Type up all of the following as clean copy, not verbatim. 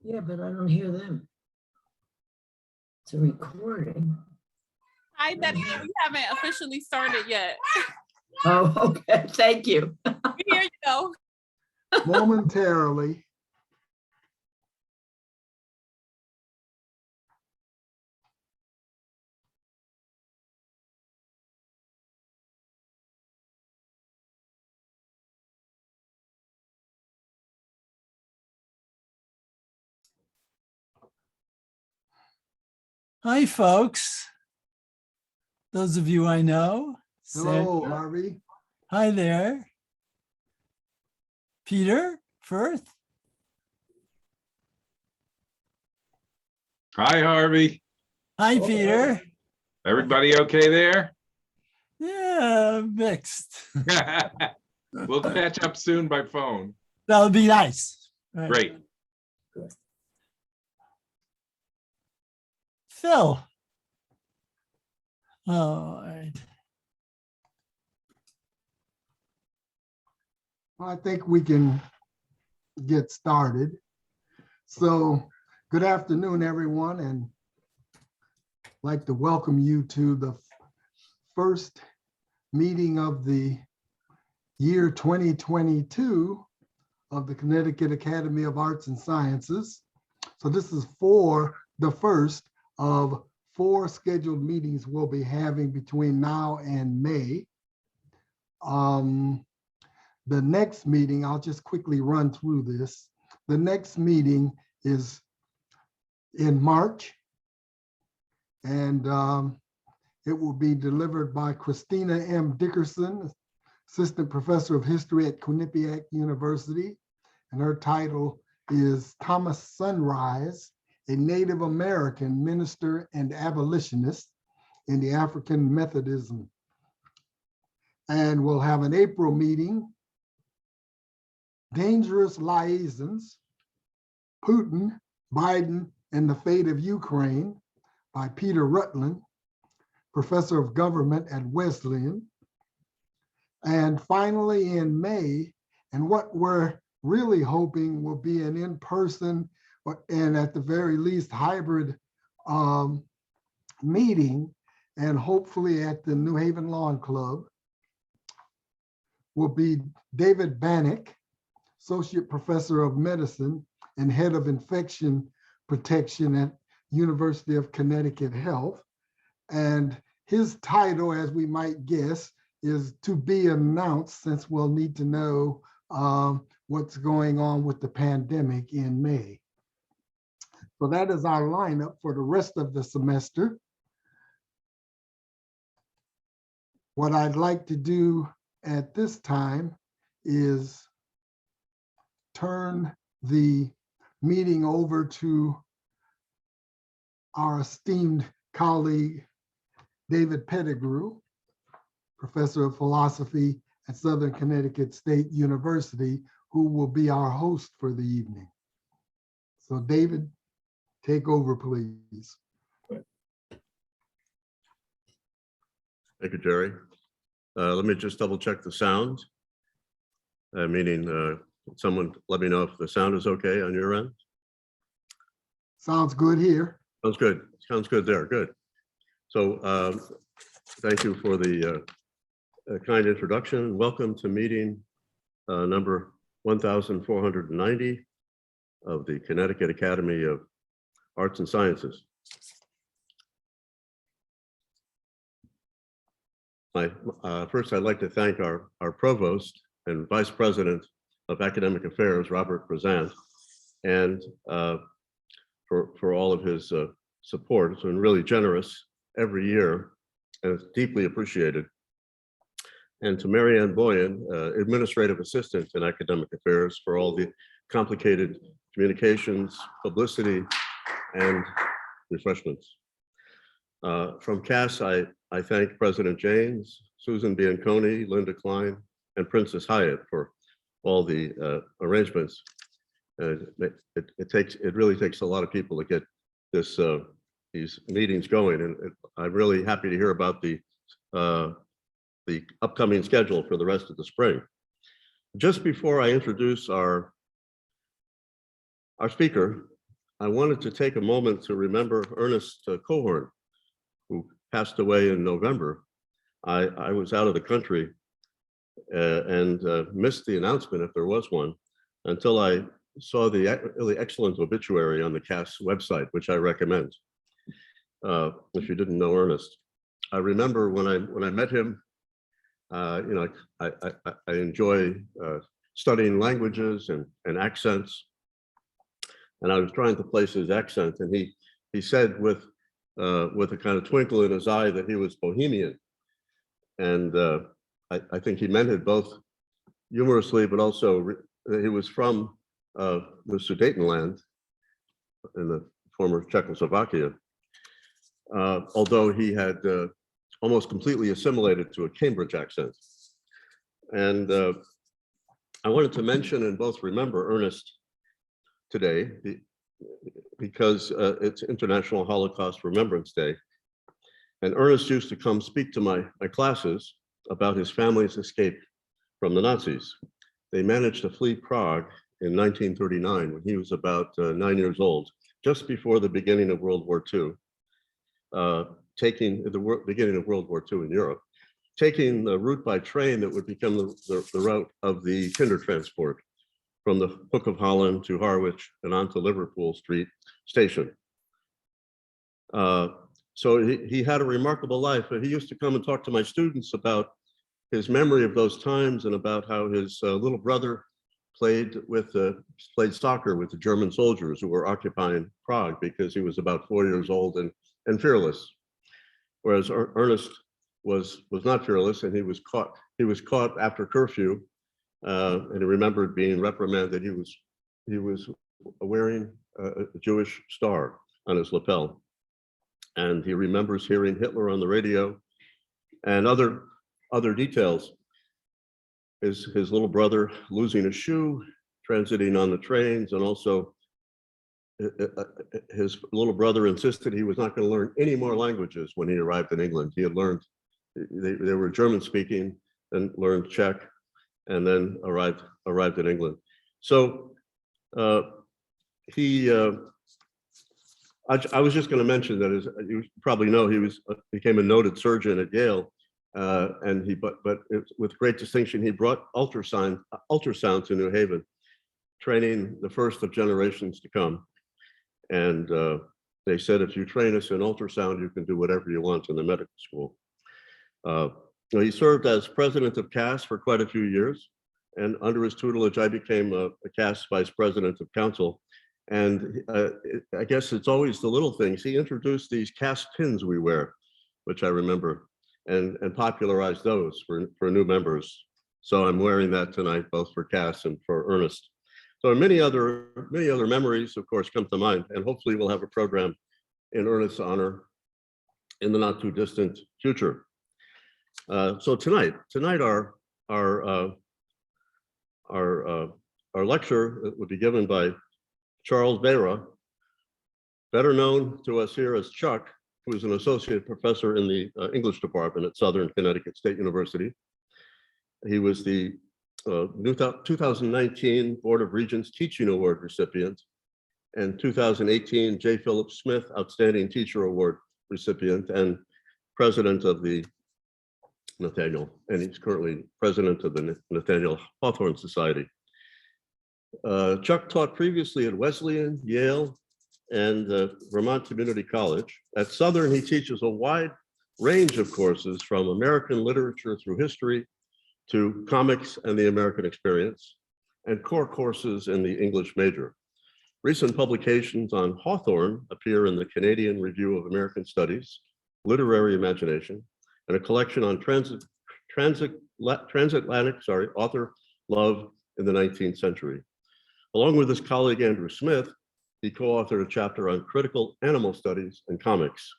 Yeah, but I don't hear them. It's a recording. Hi, Betty. We haven't officially started yet. Oh, okay. Thank you. Here you go. Momentarily. Hi, folks. Those of you I know. Hello, Sandra. Harvey. Hi there. Peter Firth. Hi, Harvey. Hi, Oh, Peter. Everybody okay there? Yeah, mixed. We'll catch up soon by phone. That would be nice. Right. Great. Phil. All right. I think we can get started. So good afternoon, everyone, and I'd like to welcome you to the first meeting of the year 2022 of the Connecticut Academy of Arts and Sciences. So this is for the first of 4 scheduled meetings we'll be having between now and May. The next meeting, I'll just quickly run through this. The next meeting is in March, and it will be delivered by Christina M. Dickerson, Assistant Professor of History at Quinnipiac University, and her title is Thomas Sunrise, a Native American minister and abolitionist in the African Methodism. And we'll have an April meeting, Dangerous Liaisons, Putin, Biden, and the Fate of Ukraine by Peter Rutland, Professor of Government at Wesleyan. And finally in May, and what we're really hoping will be an in-person and at the very least hybrid meeting, and hopefully at the New Haven Lawn Club, will be David Bannock, Associate Professor of Medicine and Head of Infection Protection at University of Connecticut Health. And his title, as we might guess, is to be announced, since we'll need to know what's going on with the pandemic in May. So that is our lineup for the rest of the semester. What I'd like to do at this time is turn the meeting over to our esteemed colleague, David Pettigrew, Professor of Philosophy at Southern Connecticut State University, who will be our host for the evening. So David, take over, please. Thank you, Jerry. Let me just double check the sound. Meaning, someone let me know if the sound is okay on your end. Sounds good here. Sounds good. Sounds good there. Good. So thank you for the kind introduction. Welcome to meeting number 1490 of the Connecticut Academy of Arts and Sciences. First, I'd like to thank our Provost and Vice President of Academic Affairs, Robert Prezant, and for all of his support. It's been really generous every year, and it's deeply appreciated. And to Marianne Boyan, Administrative Assistant in Academic Affairs, for all the complicated communications, publicity, and refreshments. From CAS, I thank President James, Susan Bianconi, Linda Klein, and Princess Hyatt for all the arrangements. It really takes a lot of people to get this these meetings going, and I'm really happy to hear about the upcoming schedule for the rest of the spring. Just before I introduce our speaker, I wanted to take a moment to remember Ernest Cohorn, who passed away in November. I was out of the country and missed the announcement, if there was one, until I saw the really excellent obituary on the CAS website, which I recommend. If you didn't know Ernest, I remember when I met him. You know, I enjoy studying languages and accents, and I was trying to place his accent, and he said with a kind of twinkle in his eye that he was Bohemian, and I think he meant it both humorously, but also he was from the Sudetenland in the former Czechoslovakia, although he had almost completely assimilated to a Cambridge accent. And I wanted to mention and both remember Ernest today because it's International Holocaust Remembrance Day. And Ernest used to come speak to my classes about his family's escape from the Nazis. They managed to flee Prague in 1939 when he was about 9 years old, just before the beginning of World War II. Taking the beginning of World War II in Europe, taking the route by train that would become the route of the Kindertransport from the Hook of Holland to Harwich and on to Liverpool Street Station. So he had a remarkable life. He used to come and talk to my students about his memory of those times and about how his little brother played soccer with the German soldiers who were occupying Prague because he was about 4 years old and fearless. Whereas Ernest was not fearless, and he was caught after curfew, and he remembered being reprimanded. He was wearing a Jewish star on his lapel, and he remembers hearing Hitler on the radio and other details. His little brother losing a shoe, transiting on the trains, and also his little brother insisted he was not going to learn any more languages when he arrived in England. He had learned, they were German speaking, and learned Czech, and then arrived in England. So I was just going to mention that, as you probably know, he became a noted surgeon at Yale, and with great distinction, he brought ultrasound to New Haven, training the first of generations to come. And they said, if you train us in ultrasound, you can do whatever you want in the medical school. He served as president of CAS for quite a few years. And under his tutelage, I became a CAS vice president of council. And I guess it's always the little things. He introduced these CAS pins we wear, which I remember, and popularized those for new members. So I'm wearing that tonight, both for CAS and for Ernest. So many other memories, of course, come to mind, and hopefully we'll have a program in Ernest's honor in the not too distant future. So tonight our lecture will be given by Charles Baraw, better known to us here as Chuck, who is an associate professor in the English department at Southern Connecticut State University. He was the 2019 Board of Regents Teaching Award recipient and 2018 J. Philip Smith Outstanding Teacher Award recipient and president of the Nathaniel, and he's currently president of the Nathaniel Hawthorne Society. Chuck taught previously at Wesleyan, Yale, and Vermont Community College. At Southern, he teaches a wide range of courses from American literature through history to comics and the American experience, and core courses in the English major. Recent publications on Hawthorne appear in the Canadian Review of American Studies, Literary Imagination, and a collection on transatlantic author love in the 19th century. Along with his colleague Andrew Smith, he co-authored a chapter on critical animal studies and comics.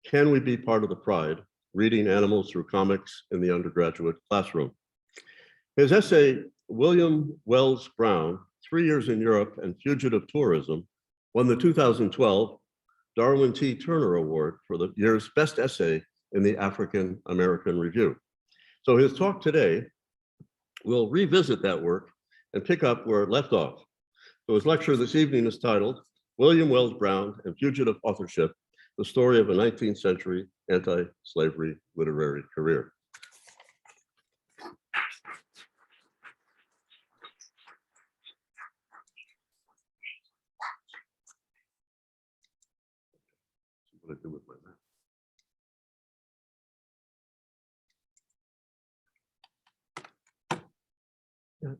Can we be part of the pride, reading animals through comics in the undergraduate classroom? His essay, William Wells Brown, 3 Years in Europe and Fugitive Tourism, won the 2012 Darwin T. Turner Award for the year's best essay in the African American Review. So his talk today will revisit that work and pick up where it left off. So his lecture this evening is titled, William Wells Brown and Fugitive Authorship, the story of a 19th century anti-slavery literary career. What do I do with my map?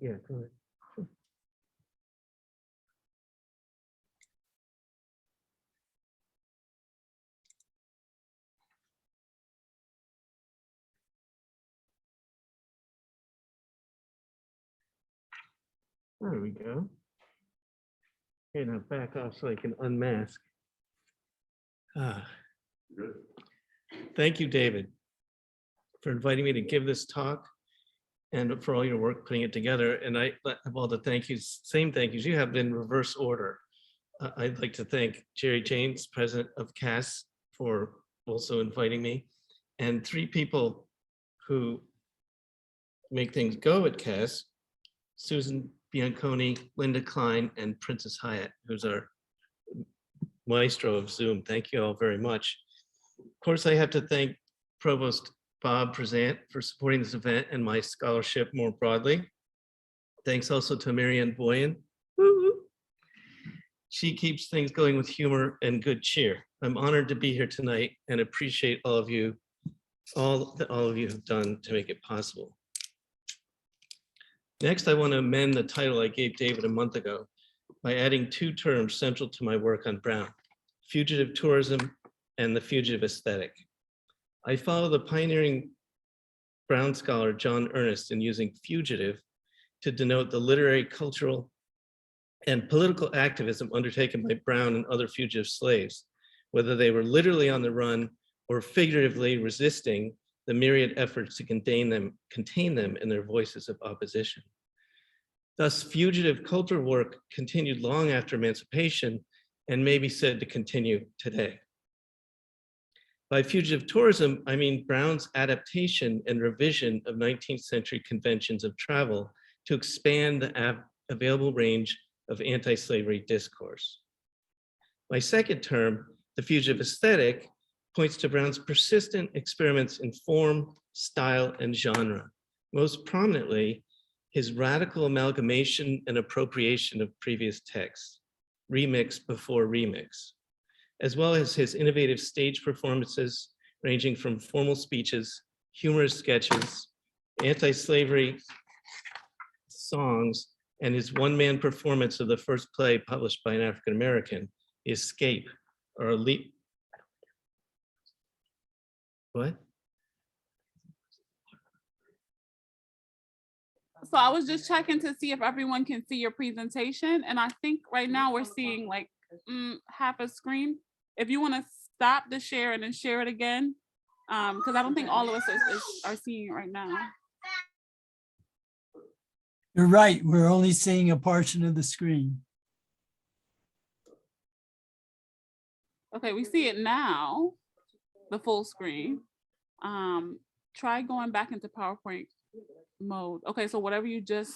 Yeah, go ahead. There we go. Okay, now back off so I can unmask. Good. Thank you, David, for inviting me to give this talk and for all your work putting it together. And I have all the thank yous, same thank yous you have in reverse order. I'd like to thank Jerry James, president of CAS, for also inviting me, and three people who make things go at CAS: Susan Bianconi, Linda Klein, and Princess Hyatt, who's our maestro of Zoom. Thank you all very much. Of course, I have to thank Provost Bob Prezant for supporting this event and my scholarship more broadly. Thanks also to Marianne Boyan. Woo-hoo. She keeps things going with humor and good cheer. I'm honored to be here tonight and appreciate all of you, all of you have done to make it possible. Next, I want to amend the title I gave David a month ago by adding two terms central to my work on Brown: fugitive tourism and the fugitive aesthetic. I follow the pioneering Brown scholar John Ernest in using fugitive to denote the literary, cultural, and political activism undertaken by Brown and other fugitive slaves, whether they were literally on the run or figuratively resisting the myriad efforts to contain them in their voices of opposition. Thus, fugitive cultural work continued long after emancipation and may be said to continue today. By fugitive tourism, I mean Brown's adaptation and revision of 19th century conventions of travel to expand the available range of anti-slavery discourse. My second term, the fugitive aesthetic, points to Brown's persistent experiments in form, style, and genre. Most prominently, his radical amalgamation and appropriation of previous texts, remix before remix, as well as his innovative stage performances ranging from formal speeches, humorous sketches, anti-slavery songs, and his one-man performance of the first play published by an African-American, Escape, or Leap. What? So I was just checking to see if everyone can see your presentation. And I think right now we're seeing like half a screen. If you want to stop the share and then share it again, because I don't think all of us are seeing it right now. You're right. We're only seeing a portion of the screen. Okay, we see it now, the full screen. Try going back into PowerPoint mode. Okay, so whatever you just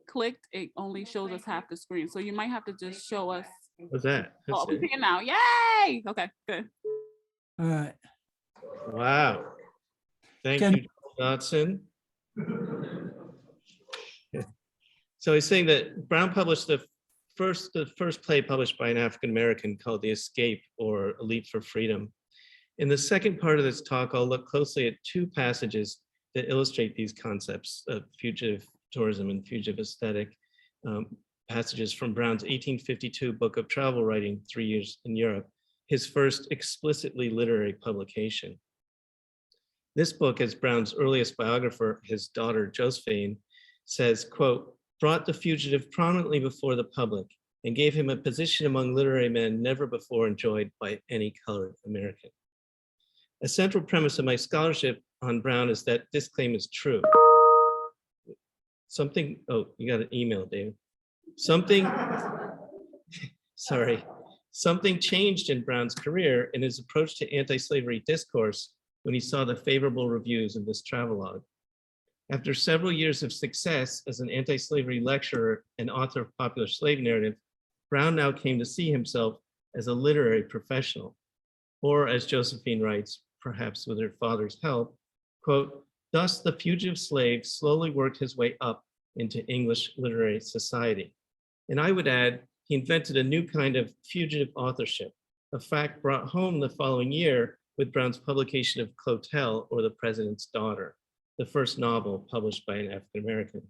clicked, it only shows us half the screen. So you might have to just show us. What's that? Oh, we see it now. Yay! Okay, good. All right. Wow. Thank you, Dodson. So he's saying that Brown published the first play published by an African-American called The Escape, or A Leap for Freedom. In the second part of this talk, I'll look closely at two passages that illustrate these concepts of fugitive tourism and fugitive aesthetic, passages from Brown's 1852 book of travel writing, 3 Years in Europe, his first explicitly literary publication. This book, as Brown's earliest biographer, his daughter Josephine, says, quote, brought the fugitive prominently before the public and gave him a position among literary men never before enjoyed by any colored American. A central premise of my scholarship on Brown is that this claim is true. Something, oh, you got an email, David. Something changed in Brown's career in his approach to anti-slavery discourse when he saw the favorable reviews of this travelogue. After several years of success as an anti-slavery lecturer and author of popular slave narrative, Brown now came to see himself as a literary professional, or as Josephine writes, perhaps with her father's help, quote, "Thus the fugitive slave slowly worked his way up into English literary society." And I would add, he invented a new kind of fugitive authorship, a fact brought home the following year with Brown's publication of Clotel, or The President's Daughter, the first novel published by an African-American.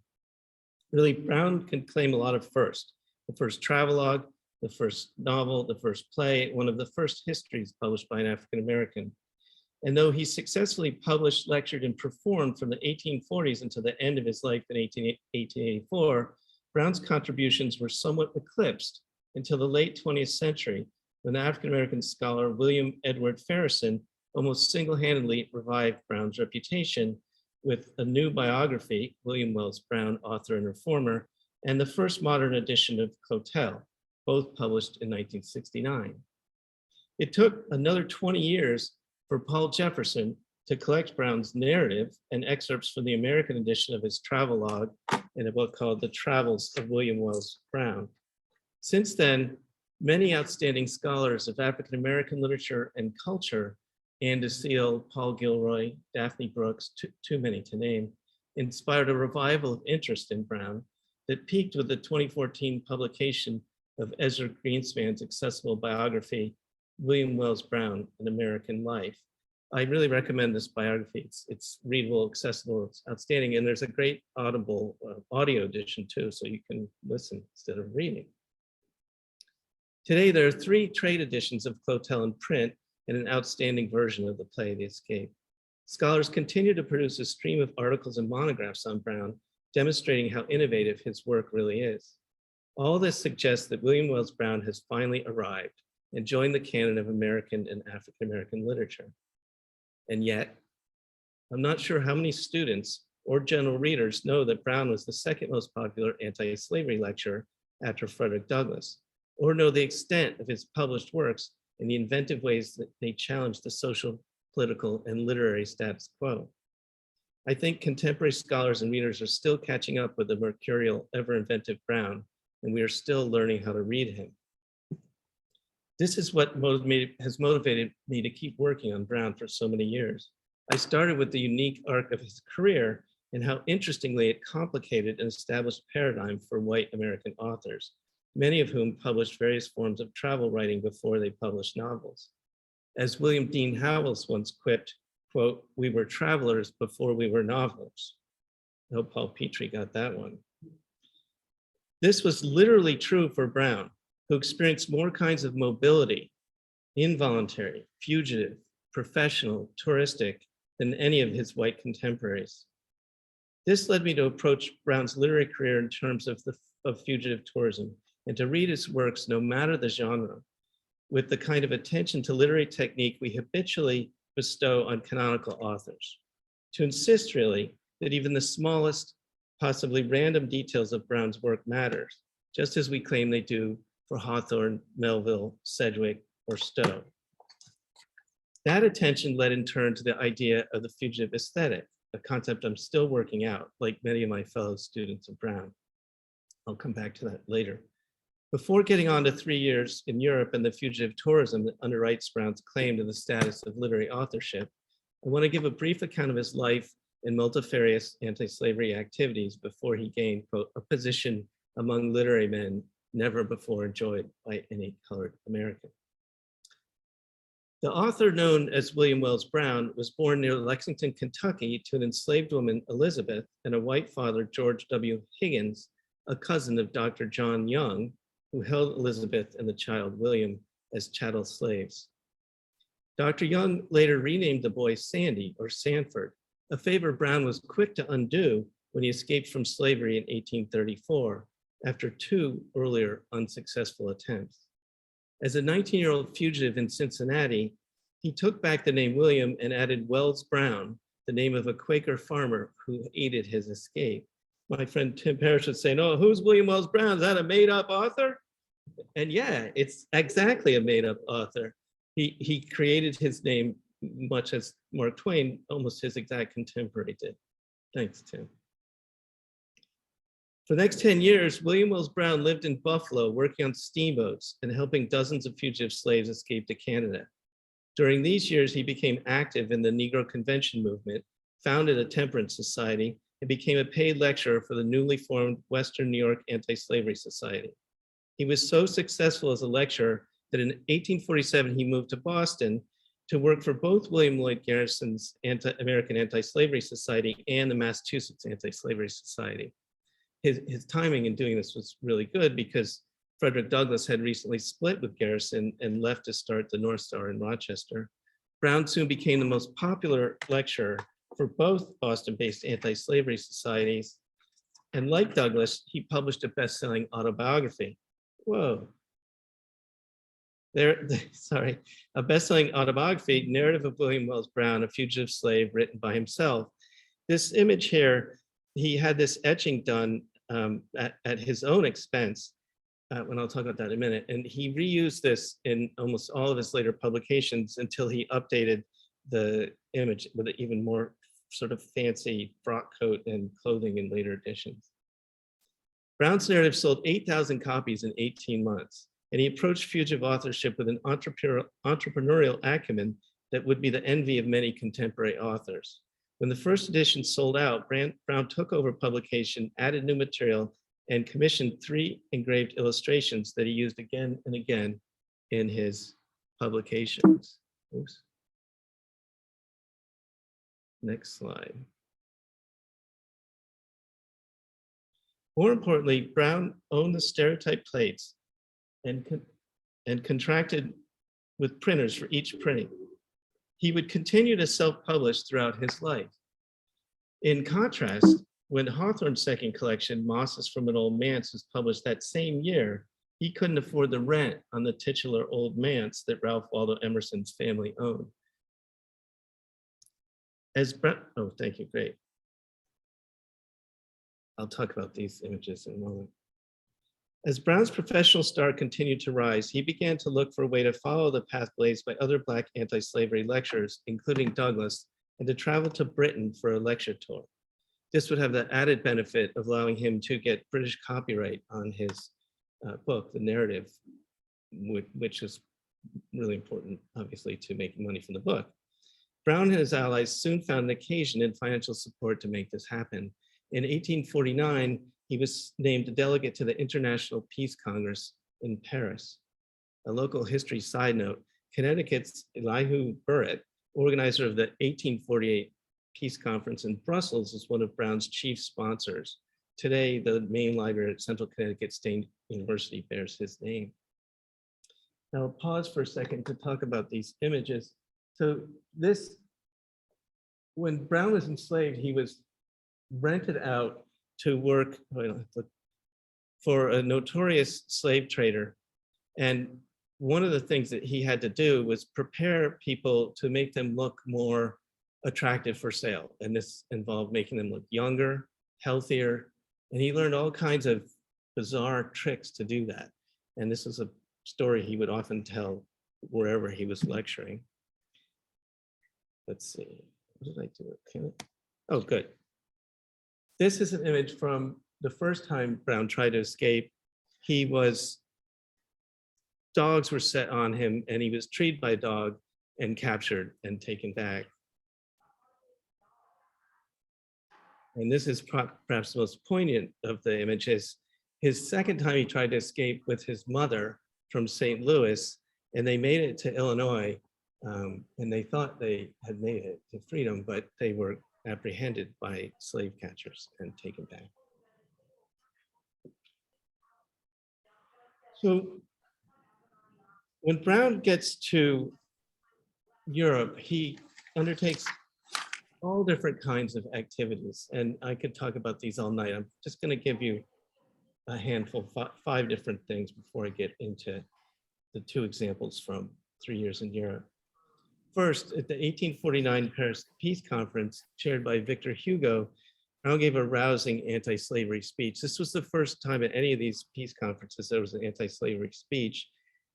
Really, Brown can claim a lot of firsts: the first travelogue, the first novel, the first play, one of the first histories published by an African-American. And though he successfully published, lectured, and performed from the 1840s until the end of his life in 1884, Brown's contributions were somewhat eclipsed until the late 20th century, when the African-American scholar William Edward Ferrison almost single-handedly revived Brown's reputation with a new biography, William Wells Brown, author and reformer, and the first modern edition of Clotel, both published in 1969. It took another 20 years for Paul Jefferson to collect Brown's narrative and excerpts from the American edition of his travelogue in a book called The Travels of William Wells Brown. Since then, many outstanding scholars of African-American literature and culture, Anne DeSille, Paul Gilroy, Daphne Brooks, too many to name, inspired a revival of interest in Brown that peaked with the 2014 publication of Ezra Greenspan's accessible biography, William Wells Brown, An American Life. I really recommend this biography. It's readable, accessible, it's outstanding, and there's a great audible audio edition too, so you can listen instead of reading. Today, there are 3 trade editions of Clotel in print and an outstanding version of the play, The Escape. Scholars continue to produce a stream of articles and monographs on Brown, demonstrating how innovative his work really is. All this suggests that William Wells Brown has finally arrived and joined the canon of American and African-American literature. And yet, I'm not sure how many students or general readers know that Brown was the second most popular anti-slavery lecturer after Frederick Douglass, or know the extent of his published works and the inventive ways that they challenged the social, political, and literary status quo. I think contemporary scholars and readers are still catching up with the mercurial, ever-inventive Brown, and we are still learning how to read him. This is what has motivated me to keep working on Brown for so many years. I started with the unique arc of his career and how interestingly it complicated an established paradigm for white American authors, many of whom published various forms of travel writing before they published novels. As William Dean Howells once quipped, quote, "We were travelers before we were novelers." I hope Paul Petrie got that one. This was literally true for Brown, who experienced more kinds of mobility, involuntary, fugitive, professional, touristic, than any of his white contemporaries. This led me to approach Brown's literary career in terms of fugitive tourism, and to read his works, no matter the genre, with the kind of attention to literary technique we habitually bestow on canonical authors. To insist really that even the smallest, possibly random details of Brown's work matters, just as we claim they do for Hawthorne, Melville, Sedgwick, or Stowe. That attention led in turn to the idea of the fugitive aesthetic, a concept I'm still working out, like many of my fellow students of Brown. I'll come back to that later. Before getting on to 3 years in Europe and the fugitive tourism that underwrites Brown's claim to the status of literary authorship, I want to give a brief account of his life and multifarious anti-slavery activities before he gained, quote, "a position among literary men never before enjoyed by any colored American." The author known as William Wells Brown was born near Lexington, Kentucky to an enslaved woman, Elizabeth, and a white father, George W. Higgins, a cousin of Dr. John Young, who held Elizabeth and the child William as chattel slaves. Dr. Young later renamed the boy Sandy, or Sanford, a favor Brown was quick to undo when he escaped from slavery in 1834 after 2 earlier unsuccessful attempts. As a 19-year-old fugitive in Cincinnati, he took back the name William and added Wells Brown, the name of a Quaker farmer who aided his escape. My friend Tim Parrish would say, "No, who's William Wells Brown? Is that a made-up author?" And yeah, it's exactly a made-up author. He created his name much as Mark Twain, almost his exact contemporary did. Thanks, Tim. For the next 10 years, William Wells Brown lived in Buffalo, working on steamboats and helping dozens of fugitive slaves escape to Canada. During these years, he became active in the Negro Convention movement, founded a temperance society, and became a paid lecturer for the newly formed Western New York Anti-Slavery Society. He was so successful as a lecturer that in 1847, he moved to Boston to work for both William Lloyd Garrison's American Anti-Slavery Society and the Massachusetts Anti-Slavery Society. His timing in doing this was really good because Frederick Douglass had recently split with Garrison and left to start the North Star in Rochester. Brown soon became the most popular lecturer for both Boston-based anti-slavery societies. And like Douglass, he published a best-selling autobiography. Whoa. A best-selling autobiography, Narrative of William Wells Brown, a Fugitive Slave, written by himself. This image here, he had this etching done at his own expense, and I'll talk about that in a minute. And he reused this in almost all of his later publications until he updated the image with an even more sort of fancy frock coat and clothing in later editions. Brown's narrative sold 8,000 copies in 18 months, and he approached fugitive authorship with an entrepreneurial acumen that would be the envy of many contemporary authors. When the first edition sold out, Brown took over publication, added new material, and commissioned 3 engraved illustrations that he used again and again in his publications. Oops. Next slide. More importantly, Brown owned the stereotype plates and contracted with printers for each printing. He would continue to self-publish throughout his life. In contrast, when Hawthorne's second collection, Mosses from an Old Manse, was published that same year, he couldn't afford the rent on the titular Old Manse that Ralph Waldo Emerson's family owned. Oh, thank you, great. I'll talk about these images in a moment. As Brown's professional star continued to rise, he began to look for a way to follow the path blazed by other Black anti-slavery lecturers, including Douglass, and to travel to Britain for a lecture tour. This would have the added benefit of allowing him to get British copyright on his book, The Narrative, which is really important, obviously, to making money from the book. Brown and his allies soon found an occasion and financial support to make this happen. In 1849, he was named a delegate to the International Peace Congress in Paris. A local history side note, Connecticut's Elihu Burritt, organizer of the 1848 Peace Conference in Brussels, is one of Brown's chief sponsors. Today, the main library at Central Connecticut State University bears his name. Now, I'll pause for a second to talk about these images. So this, when Brown was enslaved, he was rented out to work for a notorious slave trader. And one of the things that he had to do was prepare people to make them look more attractive for sale. And this involved making them look younger, healthier. And he learned all kinds of bizarre tricks to do that. And this is a story he would often tell wherever he was lecturing. Let's see, what did I do? Can it? Oh, good. This is an image from the first time Brown tried to escape. Dogs were set on him and he was treated by a dog and captured and taken back. And this is perhaps the most poignant of the images. His second time he tried to escape with his mother from St. Louis, and they made it to Illinois, and they thought they had made it to freedom, but they were apprehended by slave catchers and taken back. So when Brown gets to Europe, he undertakes all different kinds of activities, and I could talk about these all night. I'm just going to give you a handful, 5 different things before I get into the 2 examples from 3 years in Europe. First, at the 1849 Paris Peace Conference, chaired by Victor Hugo, Brown gave a rousing anti-slavery speech. This was the first time at any of these peace conferences there was an anti-slavery speech,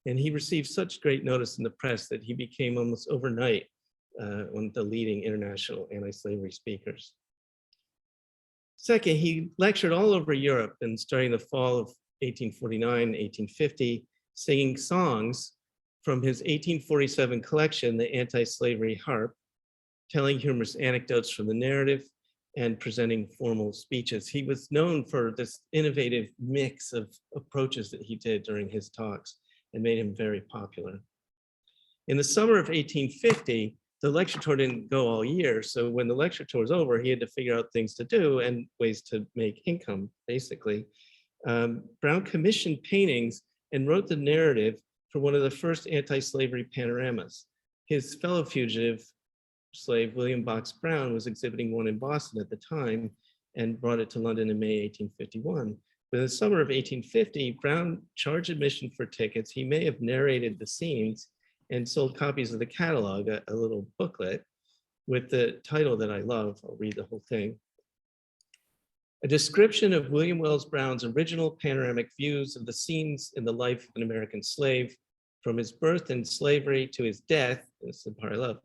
and he received such great notice in the press that he became almost overnight one of the leading international anti-slavery speakers. Second, he lectured all over Europe and starting the fall of 1849, 1850, singing songs from his 1847 collection, The Anti-Slavery Harp, telling humorous anecdotes from the narrative and presenting formal speeches. He was known for this innovative mix of approaches that he did during his talks and made him very popular. In the summer of 1850, the lecture tour didn't go all year. So when the lecture tour was over, he had to figure out things to do and ways to make income, basically. Brown commissioned paintings and wrote the narrative for one of the first anti-slavery panoramas. His fellow fugitive slave, William Box Brown, was exhibiting one in Boston at the time and brought it to London in May 1851. But in the summer of 1850, Brown charged admission for tickets. He may have narrated the scenes and sold copies of the catalog, a little booklet with the title that I love. I'll read the whole thing. A description of William Wells Brown's original panoramic views of the scenes in the life of an American slave, from his birth in slavery to his death, this is the part I love,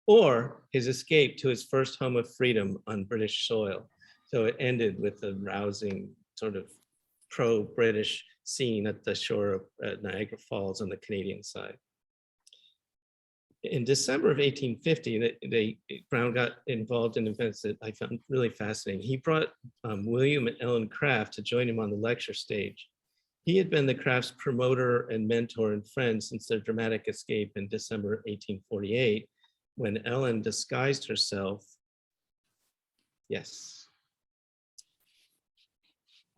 or his escape to his first home of freedom on British soil. So it ended with a rousing sort of pro-British scene at the shore of Niagara Falls on the Canadian side. In December of 1850, Brown got involved in events that I found really fascinating. He brought William and Ellen Craft to join him on the lecture stage. He had been the Crafts' promoter and mentor and friend since their dramatic escape in December 1848, when Ellen disguised herself,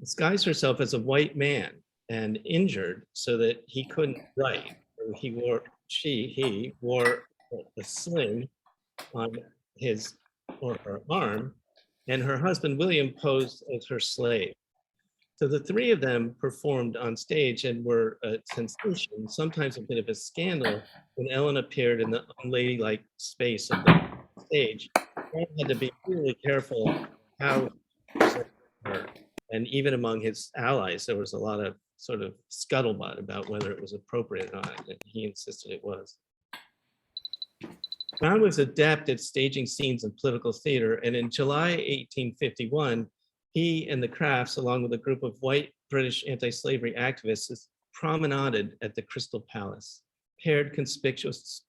disguised herself as a white man and injured so that he couldn't write. He wore a sling on his or her arm, and her husband William posed as her slave. So the three of them performed on stage and were a sensation, sometimes a bit of a scandal, when Ellen appeared in the unladylike space of the stage. Brown had to be really careful how he presented her. And even among his allies, there was a lot of sort of scuttlebutt about whether it was appropriate or not, and he insisted it was. Brown was adept at staging scenes in political theater, and in July 1851, he and the Crafts, along with a group of white British anti-slavery activists, promenaded at the Crystal Palace, paired conspicuously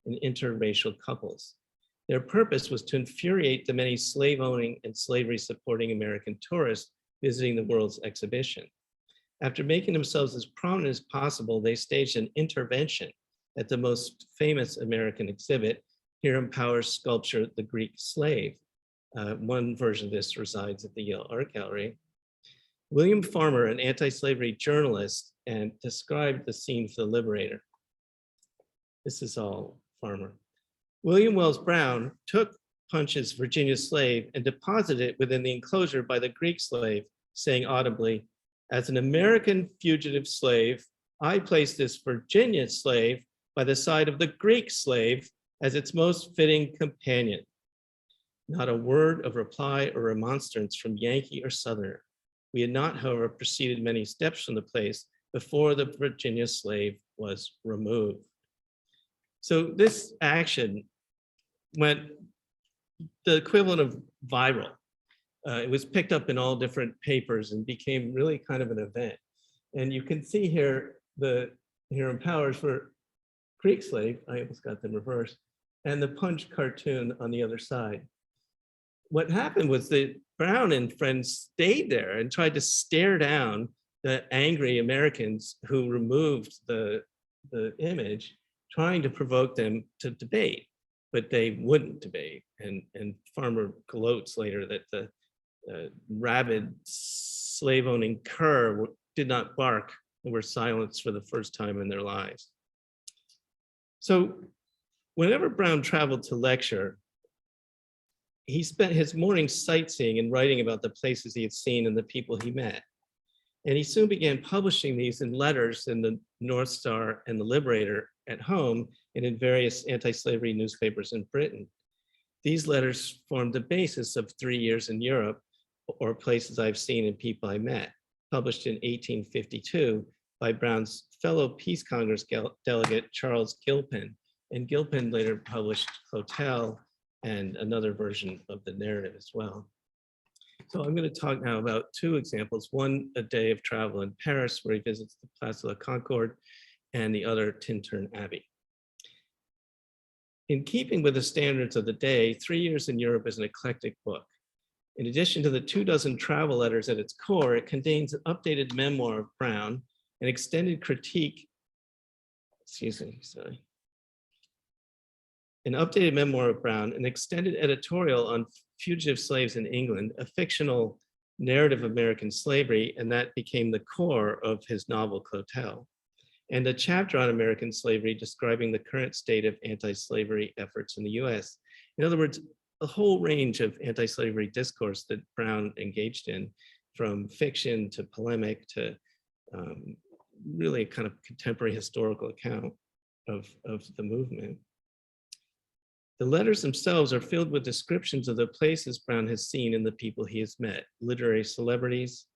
in interracial couples. Their purpose was to infuriate the many slave-owning and slavery-supporting American tourists visiting the world's exhibition. After making themselves as prominent as possible, they staged an intervention at the most famous American exhibit, Hiram Power's sculpture, The Greek Slave. One version of this resides at the Yale Art Gallery. William Farmer, an anti-slavery journalist, and described the scene for the Liberator. This is all Farmer. William Wells Brown took Punch's Virginia slave and deposited it within the enclosure by the Greek slave, saying audibly, "As an American fugitive slave, I place this Virginia slave by the side of the Greek slave as its most fitting companion." Not a word of reply or remonstrance from Yankee or Southerner. We had not, however, proceeded many steps from the place before the Virginia slave was removed. So this action went the equivalent of viral. It was picked up in all different papers and became really kind of an event. And you can see here the Hiram Powers for Greek slave, I almost got them reversed, and the Punch cartoon on the other side. What happened was that Brown and friends stayed there and tried to stare down the angry Americans who removed the image, trying to provoke them to debate, but they wouldn't debate. And Farmer gloats later that the rabid slave-owning cur did not bark and were silenced for the first time in their lives. So whenever Brown traveled to lecture, he spent his mornings sightseeing and writing about the places he had seen and the people he met. And he soon began publishing these in letters in the North Star and the Liberator at home and in various anti-slavery newspapers in Britain. These letters formed the basis of 3 Years in Europe, or Places I've Seen and People I Met, published in 1852 by Brown's fellow Peace Congress delegate, Charles Gilpin. And Gilpin later published Hotel and another version of the narrative as well. So I'm going to talk now about two examples, one a day of travel in Paris where he visits the Place de la Concorde, and the other Tintern Abbey. In keeping with the standards of the day, 3 Years in Europe is an eclectic book. In addition to the 24 travel letters at its core, it contains an updated memoir of Brown, an extended critique, an updated memoir of Brown, an extended editorial on fugitive slaves in England, a fictional narrative of American slavery, and that became the core of his novel Clotel, and a chapter on American slavery describing the current state of anti-slavery efforts in the US. In other words, a whole range of anti-slavery discourse that Brown engaged in, from fiction to polemic to really a kind of contemporary historical account of the movement. The letters themselves are filled with descriptions of the places Brown has seen and the people he has met, literary celebrities,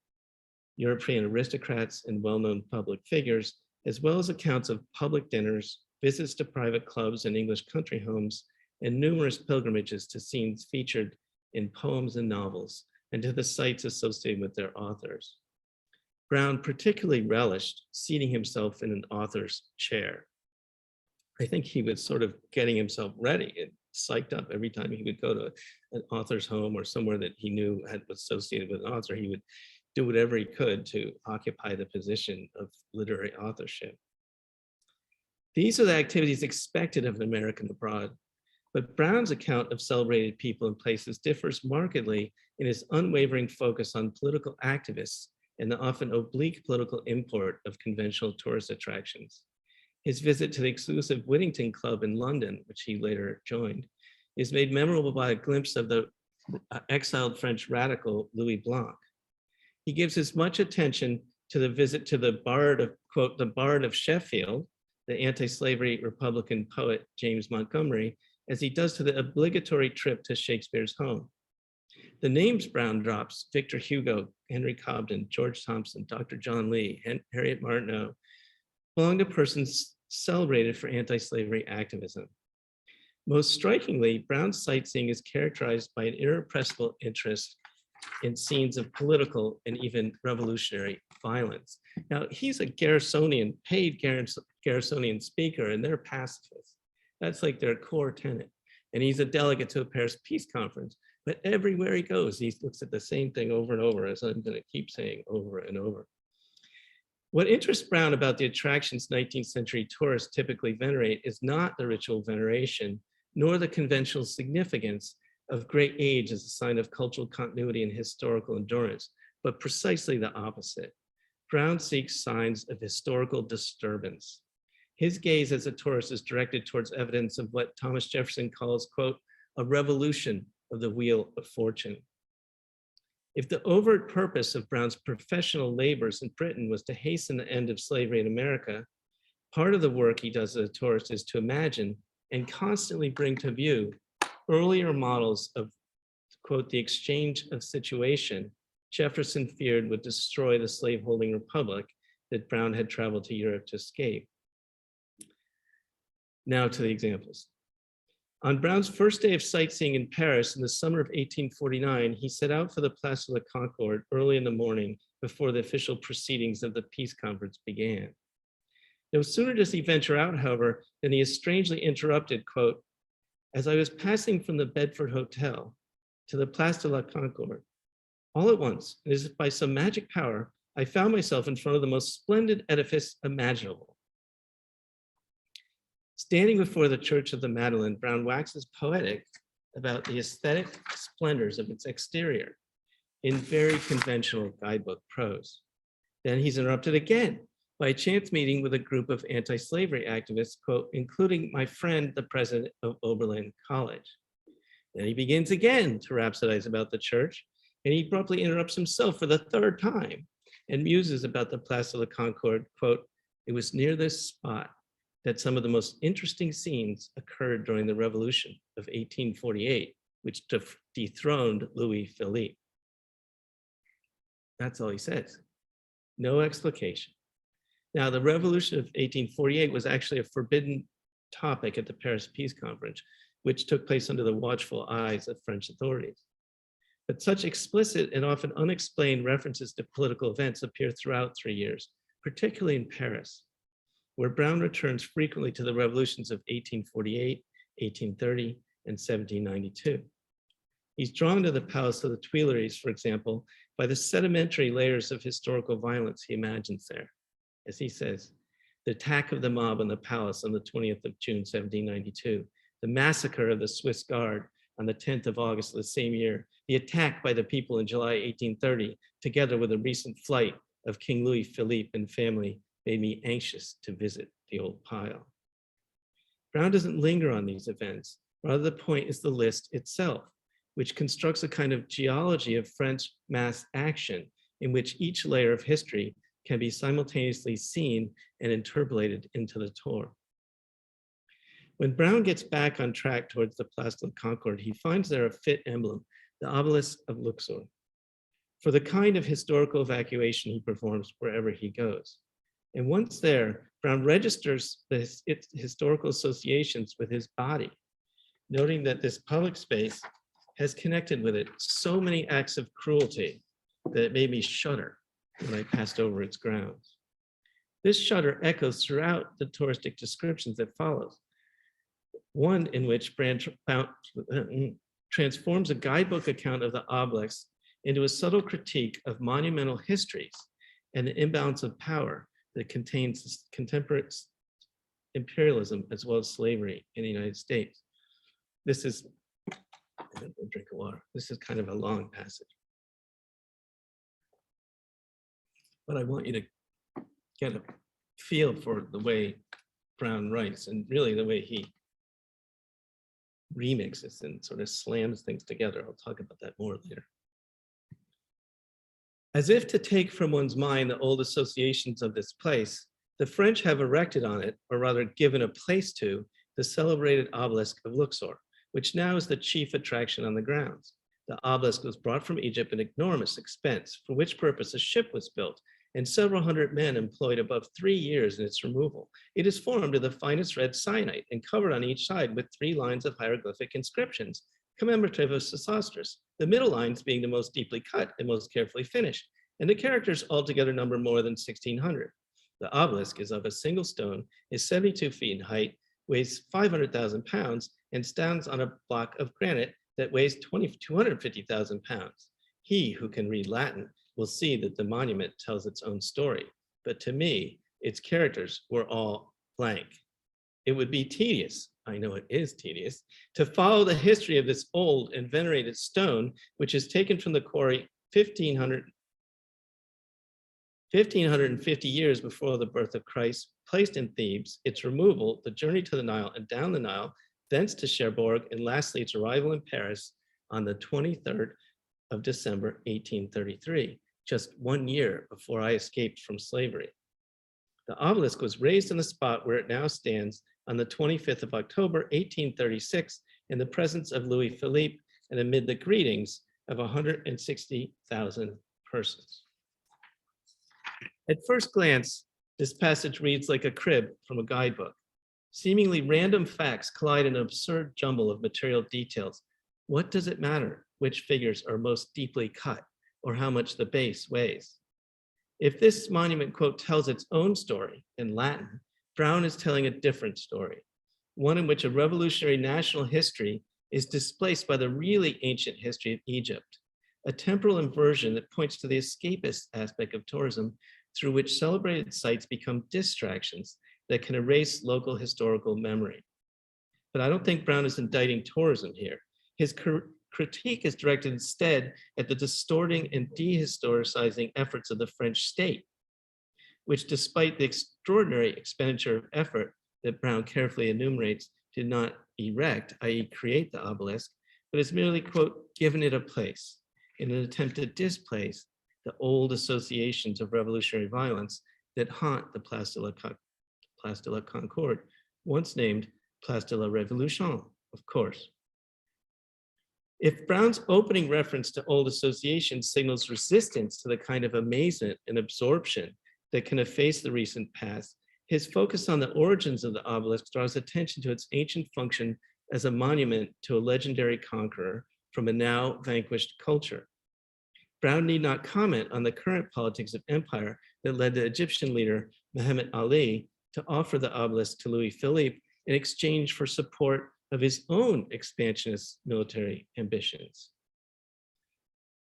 European aristocrats, and well-known public figures, as well as accounts of public dinners, visits to private clubs and English country homes, and numerous pilgrimages to scenes featured in poems and novels, and to the sites associated with their authors. Brown particularly relished seating himself in an author's chair. I think he was sort of getting himself ready and psyched up every time he would go to an author's home or somewhere that he knew was associated with an author. He would do whatever he could to occupy the position of literary authorship. These are the activities expected of an American abroad, but Brown's account of celebrated people and places differs markedly in his unwavering focus on political activists and the often oblique political import of conventional tourist attractions. His visit to the exclusive Whittington Club in London, which he later joined, is made memorable by a glimpse of the exiled French radical Louis Blanc. He gives as much attention to the visit to the Bard of, quote, the Bard of Sheffield, the anti-slavery Republican poet James Montgomery, as he does to the obligatory trip to Shakespeare's home. The names Brown drops, Victor Hugo, Henry Cobden, George Thompson, Dr. John Lee, and Harriet Martineau, belong to persons celebrated for anti-slavery activism. Most strikingly, Brown's sightseeing is characterized by an irrepressible interest in scenes of political and even revolutionary violence. Now, he's a Garrisonian, paid Garrisonian speaker, and they're pacifists. That's like their core tenet. And he's a delegate to a Paris Peace Conference. But everywhere he goes, he looks at the same thing over and over, as I'm going to keep saying over and over. What interests Brown about the attractions 19th century tourists typically venerate is not the ritual veneration, nor the conventional significance of great age as a sign of cultural continuity and historical endurance, but precisely the opposite. Brown seeks signs of historical disturbance. His gaze as a tourist is directed towards evidence of what Thomas Jefferson calls, quote, a revolution of the wheel of fortune. If the overt purpose of Brown's professional labors in Britain was to hasten the end of slavery in America, part of the work he does as a tourist is to imagine and constantly bring to view earlier models of, quote, the exchange of situation Jefferson feared would destroy the slaveholding republic that Brown had traveled to Europe to escape. Now to the examples. On Brown's first day of sightseeing in Paris in the summer of 1849, he set out for the Place de la Concorde early in the morning before the official proceedings of the peace conference began. No sooner does he venture out, however, than he is strangely interrupted, quote, as I was passing from the Bedford Hotel to the Place de la Concorde, all at once, as if by some magic power, I found myself in front of the most splendid edifice imaginable. Standing before the Church of the Madeleine, Brown waxes poetic about the aesthetic splendors of its exterior in very conventional guidebook prose. Then he's interrupted again by a chance meeting with a group of anti-slavery activists, quote, including my friend, the president of Oberlin College. Then he begins again to rhapsodize about the church, and he abruptly interrupts himself for the third time and muses about the Place de la Concorde, quote, it was near this spot that some of the most interesting scenes occurred during the Revolution of 1848, which dethroned Louis Philippe. That's all he says. No explication. Now, the Revolution of 1848 was actually a forbidden topic at the Paris Peace Conference, which took place under the watchful eyes of French authorities. But such explicit and often unexplained references to political events appear throughout 3 years, particularly in Paris, where Brown returns frequently to the revolutions of 1848, 1830, and 1792. He's drawn to the Palace of the Tuileries, for example, by the sedimentary layers of historical violence he imagines there. As he says, the attack of the mob on the palace on the 20th of June, 1792, the massacre of the Swiss Guard on the 10th of August of the same year, the attack by the people in July 1830, together with the recent flight of King Louis Philippe and family, made me anxious to visit the old pile. Brown doesn't linger on these events. Rather, the point is the list itself, which constructs a kind of geology of French mass action in which each layer of history can be simultaneously seen and interpolated into the tour. When Brown gets back on track towards the Place de la Concorde, he finds there a fit emblem, the obelisk of Luxor, for the kind of historical evacuation he performs wherever he goes. And once there, Brown registers its historical associations with his body, noting that this public space has connected with it so many acts of cruelty that it made me shudder when I passed over its grounds. This shudder echoes throughout the touristic descriptions that follows. One in which Brown transforms a guidebook account of the obelisk into a subtle critique of monumental histories and the imbalance of power that contains contemporary imperialism as well as slavery in the United States. This is, drink of water. This is kind of a long passage. But I want you to get a feel for the way Brown writes and really the way he remixes and sort of slams things together. I'll talk about that more later. As if to take from one's mind the old associations of this place, the French have erected on it, or rather given a place to, the celebrated obelisk of Luxor, which now is the chief attraction on the grounds. The obelisk was brought from Egypt at enormous expense, for which purpose a ship was built and several hundred men employed above 3 years in its removal. It is formed of the finest red syenite and covered on each side with 3 lines of hieroglyphic inscriptions, commemorative of Sesostris, the middle lines being the most deeply cut and most carefully finished, and the characters altogether number more than 1,600. The obelisk is of a single stone, is 72 feet in height, weighs 500,000 pounds, and stands on a block of granite that weighs 250,000 pounds. He who can read Latin will see that the monument tells its own story, but to me, its characters were all blank. It would be tedious, I know it is tedious, to follow the history of this old and venerated stone, which is taken from the quarry 1,550 years before the birth of Christ, placed in Thebes, its removal, the journey to the Nile and down the Nile, thence to Cherbourg, and lastly its arrival in Paris on the 23rd of December, 1833, just 1 year before I escaped from slavery. The obelisk was raised on the spot where it now stands on the 25th of October, 1836, in the presence of Louis Philippe and amid the greetings of 160,000 persons. At first glance, this passage reads like a crib from a guidebook. Seemingly random facts collide in an absurd jumble of material details. What does it matter which figures are most deeply cut or how much the base weighs? If this monument, quote, tells its own story in Latin, Brown is telling a different story, one in which a revolutionary national history is displaced by the really ancient history of Egypt, a temporal inversion that points to the escapist aspect of tourism through which celebrated sites become distractions that can erase local historical memory. But I don't think Brown is indicting tourism here. His critique is directed instead at the distorting and dehistoricizing efforts of the French state, which despite the extraordinary expenditure of effort that Brown carefully enumerates, did not erect, i.e. create the obelisk, but has merely, quote, given it a place in an attempt to displace the old associations of revolutionary violence that haunt the Place de la Concorde, once named Place de la Révolution, of course. If Brown's opening reference to old associations signals resistance to the kind of amazement and absorption that can efface the recent past, his focus on the origins of the obelisk draws attention to its ancient function as a monument to a legendary conqueror from a now vanquished culture. Brown need not comment on the current politics of empire that led the Egyptian leader Muhammad Ali to offer the obelisk to Louis Philippe in exchange for support of his own expansionist military ambitions.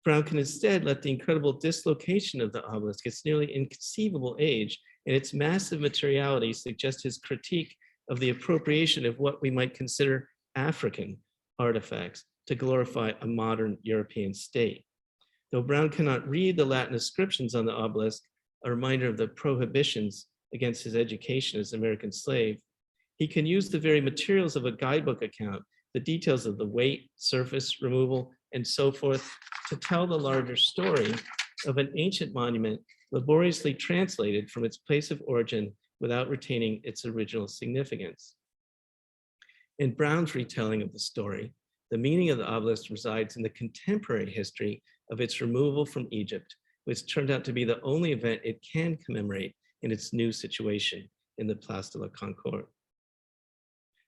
Brown can instead let the incredible dislocation of the obelisk, its nearly inconceivable age, and its massive materiality suggest his critique of the appropriation of what we might consider African artifacts to glorify a modern European state. Though Brown cannot read the Latin inscriptions on the obelisk, a reminder of the prohibitions against his education as an American slave, he can use the very materials of a guidebook account, the details of the weight, surface removal, and so forth, to tell the larger story of an ancient monument laboriously translated from its place of origin without retaining its original significance. In Brown's retelling of the story, the meaning of the obelisk resides in the contemporary history of its removal from Egypt, which turned out to be the only event it can commemorate in its new situation in the Place de la Concorde.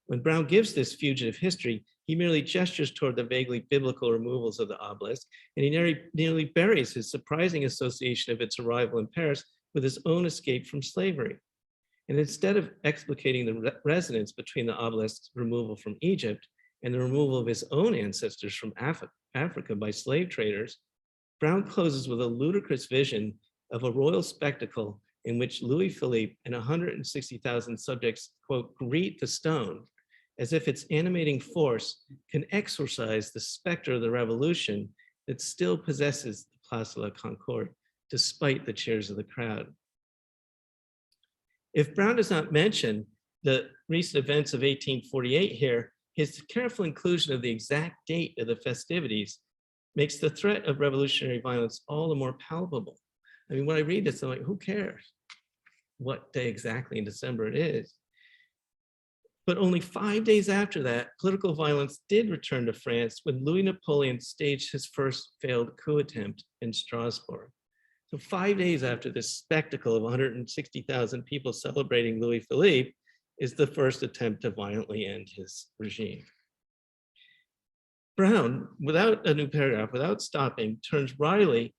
When Brown gives this fugitive history, he merely gestures toward the vaguely biblical removals of the obelisk, and he nearly buries his surprising association of its arrival in Paris with his own escape from slavery. And instead of explicating the resonance between the obelisk's removal from Egypt and the removal of his own ancestors from Africa by slave traders, Brown closes with a ludicrous vision of a royal spectacle in which Louis Philippe and 160,000 subjects, quote, greet the stone as if its animating force can exorcise the specter of the revolution that still possesses the Place de la Concorde, despite the cheers of the crowd. If Brown does not mention the recent events of 1848 here, his careful inclusion of the exact date of the festivities makes the threat of revolutionary violence all the more palpable. I mean, when I read this, I'm like, who cares what day exactly in December it is? But only 5 days after that, political violence did return to France when Louis Napoleon staged his first failed coup attempt in Strasbourg. So 5 days after this spectacle of 160,000 people celebrating Louis Philippe is the first attempt to violently end his regime. Brown, without a new paragraph, without stopping, turns wryly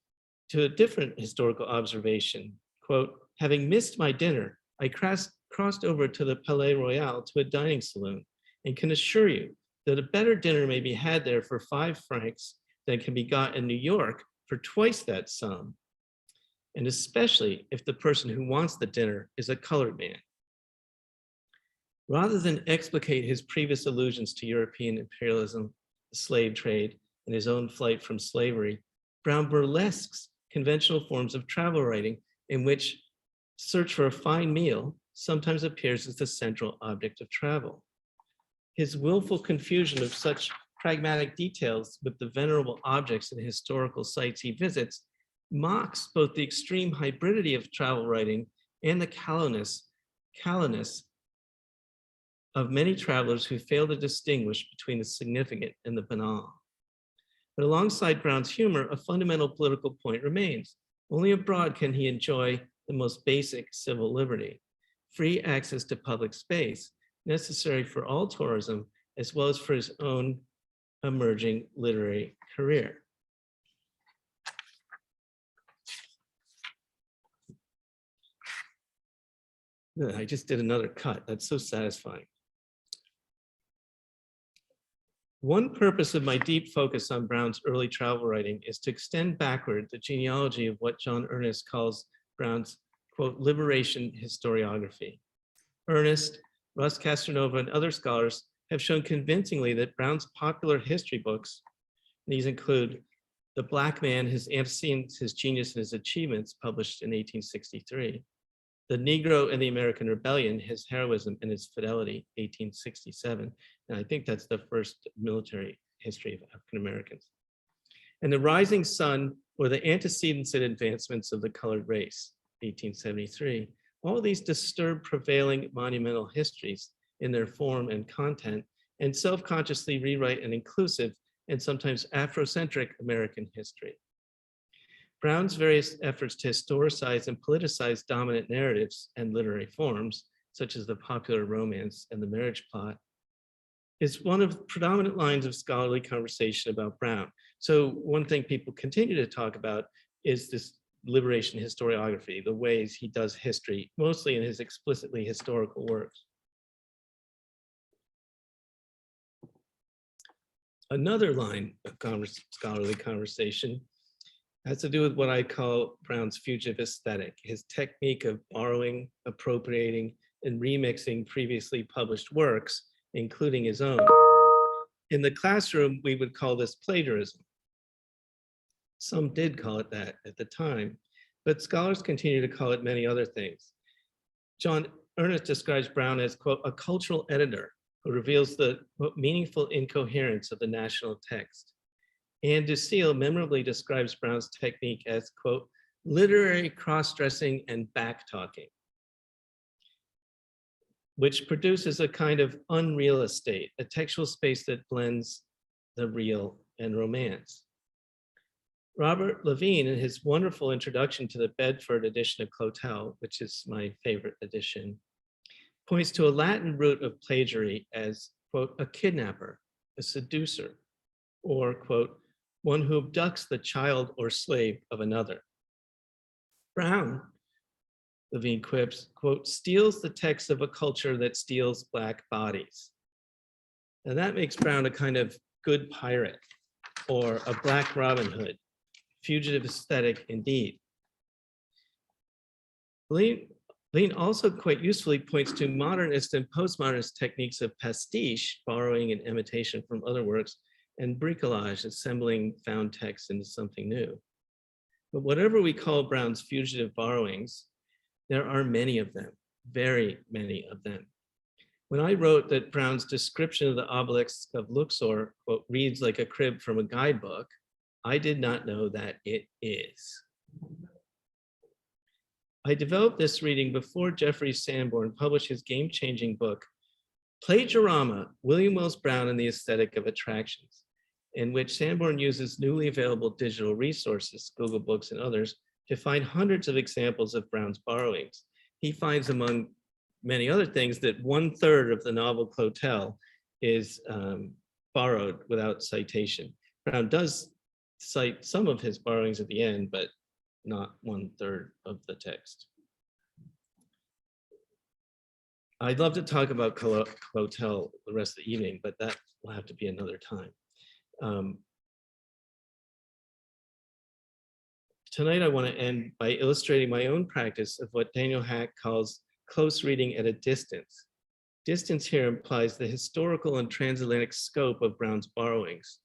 to a different historical observation. Quote, having missed my dinner, I crossed over to the Palais Royal to a dining saloon and can assure you that a better dinner may be had there for 5 francs than can be got in New York for twice that sum. And especially if the person who wants the dinner is a colored man. Rather than explicate his previous allusions to European imperialism, the slave trade, and his own flight from slavery, Brown burlesques conventional forms of travel writing in which search for a fine meal sometimes appears as the central object of travel. His willful confusion of such pragmatic details with the venerable objects and historical sites he visits mocks both the extreme hybridity of travel writing and the callousness of many travelers who fail to distinguish between the significant and the banal. But alongside Brown's humor, a fundamental political point remains. Only abroad can he enjoy the most basic civil liberty, free access to public space, necessary for all tourism, as well as for his own emerging literary career. I just did another cut. That's so satisfying. One purpose of my deep focus on Brown's early travel writing is to extend backward the genealogy of what John Ernest calls Brown's, quote, liberation historiography. Ernest, Russ Castronova, and other scholars have shown convincingly that Brown's popular history books, these include The Black Man, His Antecedents, His Genius, and His Achievements, published in 1863, The Negro and the American Rebellion, His Heroism and His Fidelity, 1867. And I think that's the first military history of African Americans. And The Rising Sun, or the Antecedents and Advancements of the Colored Race, 1873. All these disturb prevailing monumental histories in their form and content, and self-consciously rewrite an inclusive and sometimes Afrocentric American history. Brown's various efforts to historicize and politicize dominant narratives and literary forms, such as the popular romance and the marriage plot, is one of the predominant lines of scholarly conversation about Brown. So one thing people continue to talk about is this liberation historiography, the ways he does history, mostly in his explicitly historical works. Another line of scholarly conversation has to do with what I call Brown's fugitive aesthetic, his technique of borrowing, appropriating, and remixing previously published works, including his own. In the classroom, we would call this plagiarism. Some did call it that at the time, but scholars continue to call it many other things. John Ernest describes Brown as, quote, a cultural editor who reveals the quote, meaningful incoherence of the national text. Anne Ducille memorably describes Brown's technique as, quote, literary cross-dressing and back-talking, which produces a kind of unreal estate, a textual space that blends the real and romance. Robert Levine, in his wonderful introduction to the Bedford edition of Clotel, which is my favorite edition, points to a Latin root of plagiary as, quote, a kidnapper, a seducer, or, quote, one who abducts the child or slave of another. Brown, Levine quips, quote, steals the text of a culture that steals Black bodies. Now that makes Brown a kind of good pirate or a Black Robin Hood, fugitive aesthetic indeed. Levine also quite usefully points to modernist and postmodernist techniques of pastiche, borrowing and imitation from other works, and bricolage, assembling found texts into something new. But whatever we call Brown's fugitive borrowings, there are many of them, very many of them. When I wrote that Brown's description of the obelisk of Luxor, quote, reads like a crib from a guidebook, I did not know that it is. I developed this reading before Jeffrey Sanborn published his game-changing book, Plagiarama, William Wells Brown and the Aesthetic of Attractions, in which Sanborn uses newly available digital resources, Google Books and others, to find hundreds of examples of Brown's borrowings. He finds, among many other things, that 1/3 of the novel Clotel is borrowed without citation. Brown does cite some of his borrowings at the end, but not 1/3 of the text. I'd love to talk about Clotel the rest of the evening, but that will have to be another time. Tonight, I want to end by illustrating my own practice of what Daniel Hack calls close reading at a distance. Distance here implies the historical and transatlantic scope of Brown's borrowings.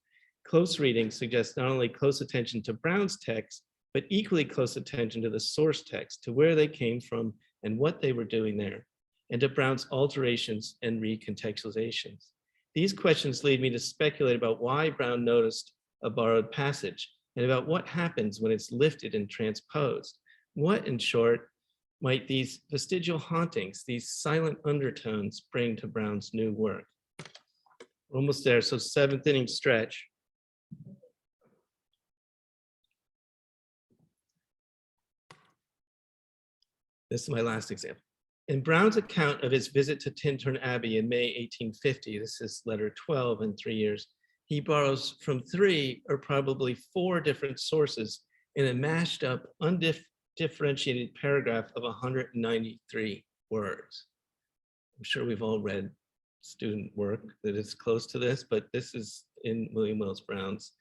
Close reading suggests not only close attention to Brown's text, but equally close attention to the source text, to where they came from and what they were doing there, and to Brown's alterations and recontextualizations. These questions lead me to speculate about why Brown noticed a borrowed passage and about what happens when it's lifted and transposed. What, in short, might these vestigial hauntings, these silent undertones bring to Brown's new work? We're almost there, so 7th inning stretch. This is my last example. In Brown's account of his visit to Tintern Abbey in May 1850, this is letter 12 in 3 years, he borrows from 3 or probably 4 different sources in a mashed up, undifferentiated paragraph of 193 words. I'm sure we've all read student work that is close to this, but this is in William Wells Brown's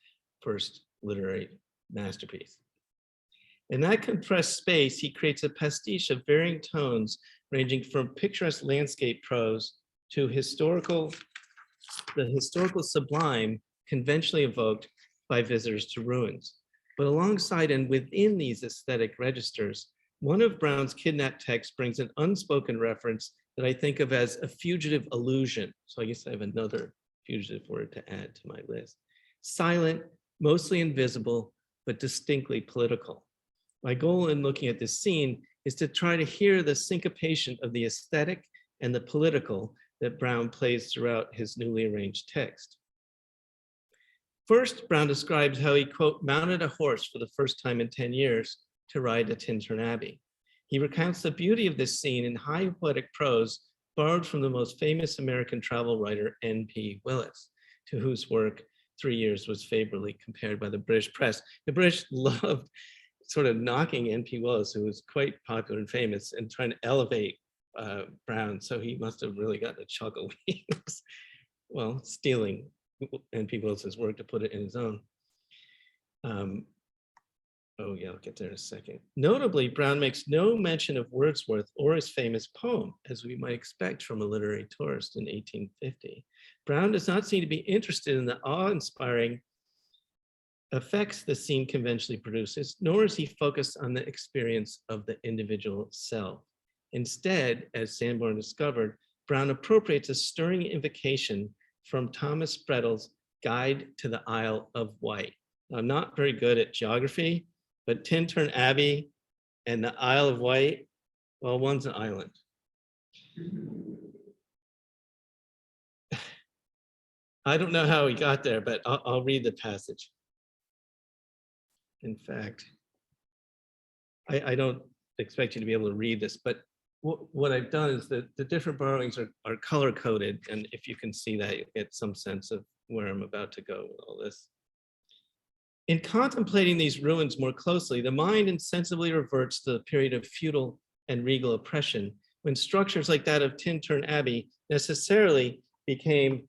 first literary masterpiece. In that compressed space, he creates a pastiche of varying tones, ranging from picturesque landscape prose to the historical sublime conventionally evoked by visitors to ruins. But alongside and within these aesthetic registers, one of Brown's kidnapped texts brings an unspoken reference that I think of as a fugitive allusion. So I guess I have another fugitive word to add to my list. Silent, mostly invisible, but distinctly political. My goal in looking at this scene is to try to hear the syncopation of the aesthetic and the political that Brown plays throughout his newly arranged text. First, Brown describes how he, quote, mounted a horse for the first time in 10 years to ride to Tintern Abbey. He recounts the beauty of this scene in high poetic prose borrowed from the most famous American travel writer, N.P. Willis, to whose work 3 Years was favorably compared by the British press. The British loved sort of knocking N.P. Willis, who was quite popular and famous, and trying to elevate Brown. So he must have really gotten a chuckle. He was, well, stealing N.P. Willis's work to put it in his own. Oh yeah, I'll get there in a second. Notably, Brown makes no mention of Wordsworth or his famous poem, as we might expect from a literary tourist in 1850. Brown does not seem to be interested in the awe-inspiring effects the scene conventionally produces, nor is he focused on the experience of the individual self. Instead, as Sanborn discovered, Brown appropriates a stirring invocation from Thomas Brettle's Guide to the Isle of Wight. Now, I'm not very good at geography, but Tintern Abbey and the Isle of Wight, well, one's an island. I don't know how he got there, but I'll read the passage. In fact, I don't expect you to be able to read this, but what I've done is that the different borrowings are color coded. And if you can see that, you get some sense of where I'm about to go with all this. In contemplating these ruins more closely, the mind insensibly reverts to the period of feudal and regal oppression, when structures like that of Tintern Abbey necessarily became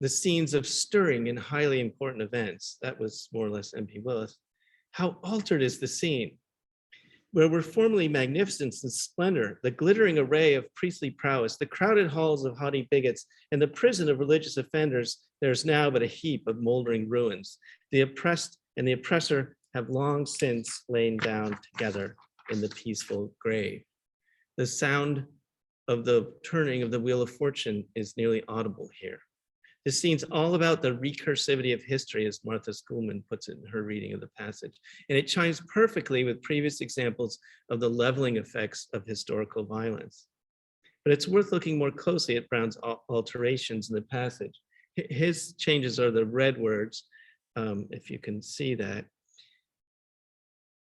the scenes of stirring and highly important events. That was more or less N.P. Willis. How altered is the scene? Where were formerly magnificence and splendor, the glittering array of priestly prowess, the crowded halls of haughty bigots, and the prison of religious offenders, there's now but a heap of moldering ruins. The oppressed and the oppressor have long since lain down together in the peaceful grave. The sound of the turning of the wheel of fortune is nearly audible here. This scene's all about the recursivity of history, as Martha Schoolman puts it in her reading of the passage. And it chimes perfectly with previous examples of the leveling effects of historical violence. But it's worth looking more closely at Brown's alterations in the passage. His changes are the red words, if you can see that.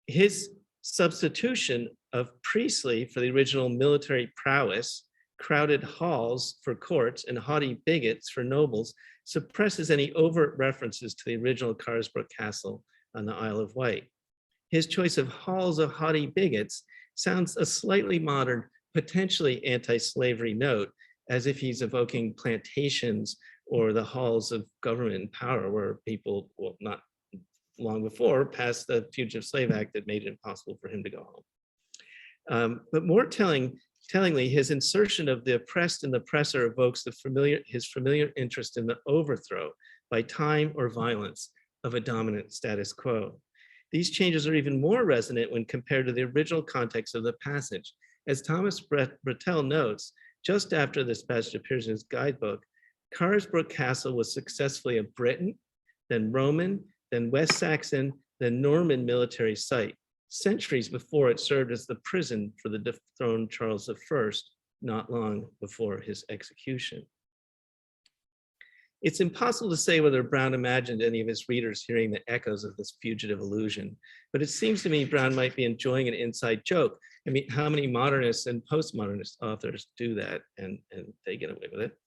His substitution of priestly for the original military prowess, crowded halls for courts, and haughty bigots for nobles suppresses any overt references to the original Carisbrooke Castle on the Isle of Wight. His choice of halls of haughty bigots sounds a slightly modern, potentially anti-slavery note, as if he's evoking plantations or the halls of government and power where people, well, not long before, passed the Fugitive Slave Act that made it impossible for him to go home. But more tellingly, his insertion of the oppressed and the oppressor evokes his familiar interest in the overthrow by time or violence of a dominant status quo. These changes are even more resonant when compared to the original context of the passage. As Thomas Brettell notes, just after this passage appears in his guidebook, Carisbrooke Castle was successfully a Briton, then Roman, then West Saxon, then Norman military site. Centuries before, it served as the prison for the dethroned Charles I, not long before his execution. It's impossible to say whether Brown imagined any of his readers hearing the echoes of this fugitive illusion, but it seems to me Brown might be enjoying an inside joke. I mean, how many modernists and postmodernist authors do that and they get away with it?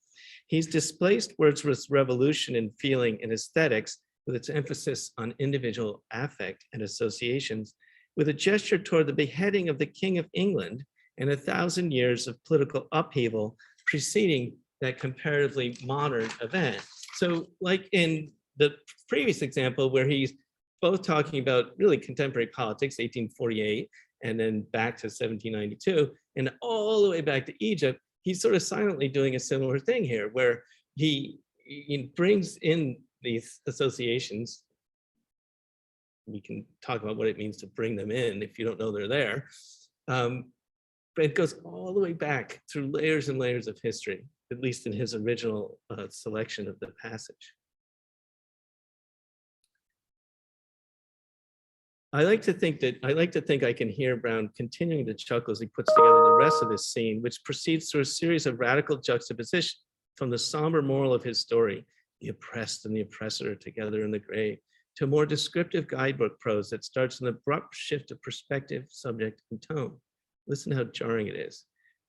He's displaced Wordsworth's revolution in feeling and aesthetics with its emphasis on individual affect and associations, with a gesture toward the beheading of the King of England and 1,000 years of political upheaval preceding that comparatively modern event. So like in the previous example where he's both talking about really contemporary politics, 1848, and then back to 1792, and all the way back to Egypt, he's sort of silently doing a similar thing here where he brings in these associations. We can talk about what it means to bring them in if you don't know they're there. But it goes all the way back through layers and layers of history, at least in his original selection of the passage. I like to think I can hear Brown continuing to chuckle as he puts together the rest of this scene, which proceeds through a series of radical juxtaposition from the somber moral of his story, the oppressed and the oppressor together in the grave, to more descriptive guidebook prose that starts an abrupt shift of perspective, subject, and tone. Listen how jarring it is.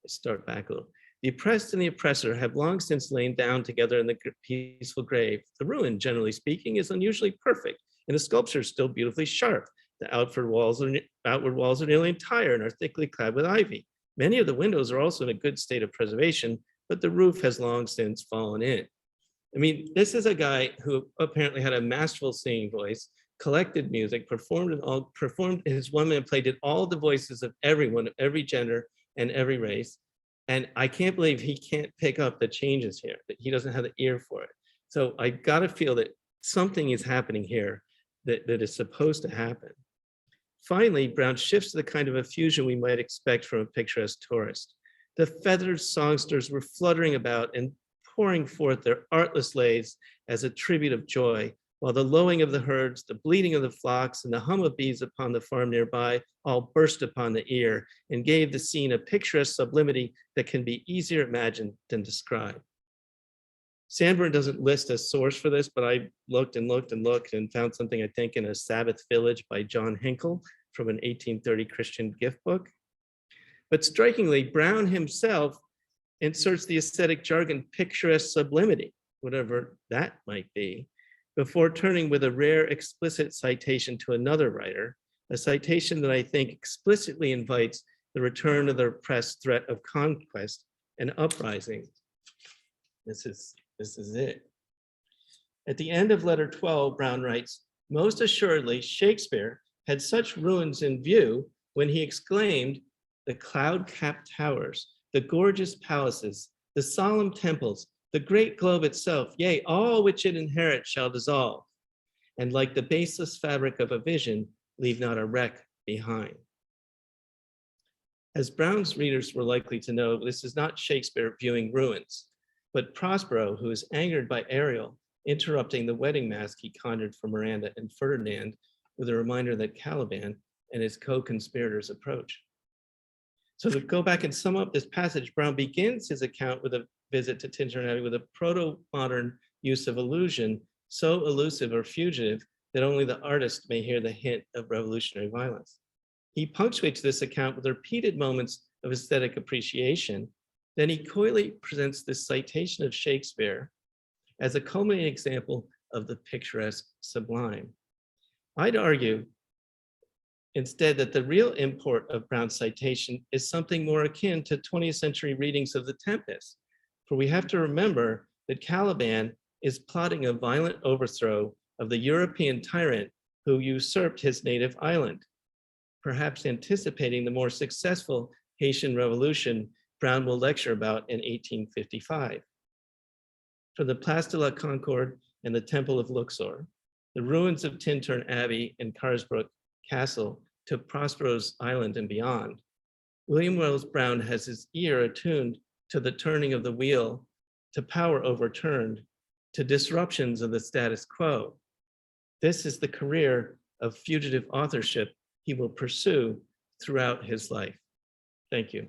Start back a little. The oppressed and the oppressor have long since lain down together in the peaceful grave. The ruin, generally speaking, is unusually perfect, and the sculpture is still beautifully sharp. The outward walls are nearly entire and are thickly clad with ivy. Many of the windows are also in a good state of preservation, but the roof has long since fallen in. I mean, this is a guy who apparently had a masterful singing voice, collected music, performed his one-man play, did all the voices of everyone, of every gender and every race. And I can't believe he can't pick up the changes here, that he doesn't have the ear for it. So I gotta feel that something is happening here that is supposed to happen. Finally, Brown shifts to the kind of effusion we might expect from a picturesque tourist. The feathered songsters were fluttering about and pouring forth their artless lays as a tribute of joy, while the lowing of the herds, the bleating of the flocks, and the hum of bees upon the farm nearby all burst upon the ear and gave the scene a picturesque sublimity that can be easier imagined than described. Sanborn doesn't list a source for this, but I looked and looked and looked and found something, I think, in A Sabbath Village by John Hinkle from an 1830 Christian gift book. But strikingly, Brown himself inserts the aesthetic jargon picturesque sublimity, whatever that might be, before turning with a rare explicit citation to another writer, a citation that I think explicitly invites the return of the oppressed threat of conquest and uprising. This is it. At the end of letter 12, Brown writes, most assuredly, Shakespeare had such ruins in view when he exclaimed, the cloud-capped towers, the gorgeous palaces, the solemn temples, the great globe itself, yea, all which it inherits shall dissolve, and like the baseless fabric of a vision, leave not a wreck behind. As Brown's readers were likely to know, this is not Shakespeare viewing ruins, but Prospero, who is angered by Ariel interrupting the wedding mask he conjured for Miranda and Ferdinand with a reminder that Caliban and his co-conspirators approach. So to go back and sum up this passage, Brown begins his account with a visit to Tintern Abbey with a proto-modern use of illusion, so elusive or fugitive that only the artist may hear the hint of revolutionary violence. He punctuates this account with repeated moments of aesthetic appreciation. Then he coyly presents this citation of Shakespeare as a culminating example of the picturesque sublime. I'd argue instead that the real import of Brown's citation is something more akin to 20th century readings of The Tempest, for we have to remember that Caliban is plotting a violent overthrow of the European tyrant who usurped his native island, perhaps anticipating the more successful Haitian Revolution Brown will lecture about in 1855. From the Place de la Concorde and the Temple of Luxor, the ruins of Tintern Abbey and Carisbrooke Castle to Prospero's Island and beyond, William Wells Brown has his ear attuned to the turning of the wheel, to power overturned, to disruptions of the status quo. This is the career of fugitive authorship he will pursue throughout his life. Thank you.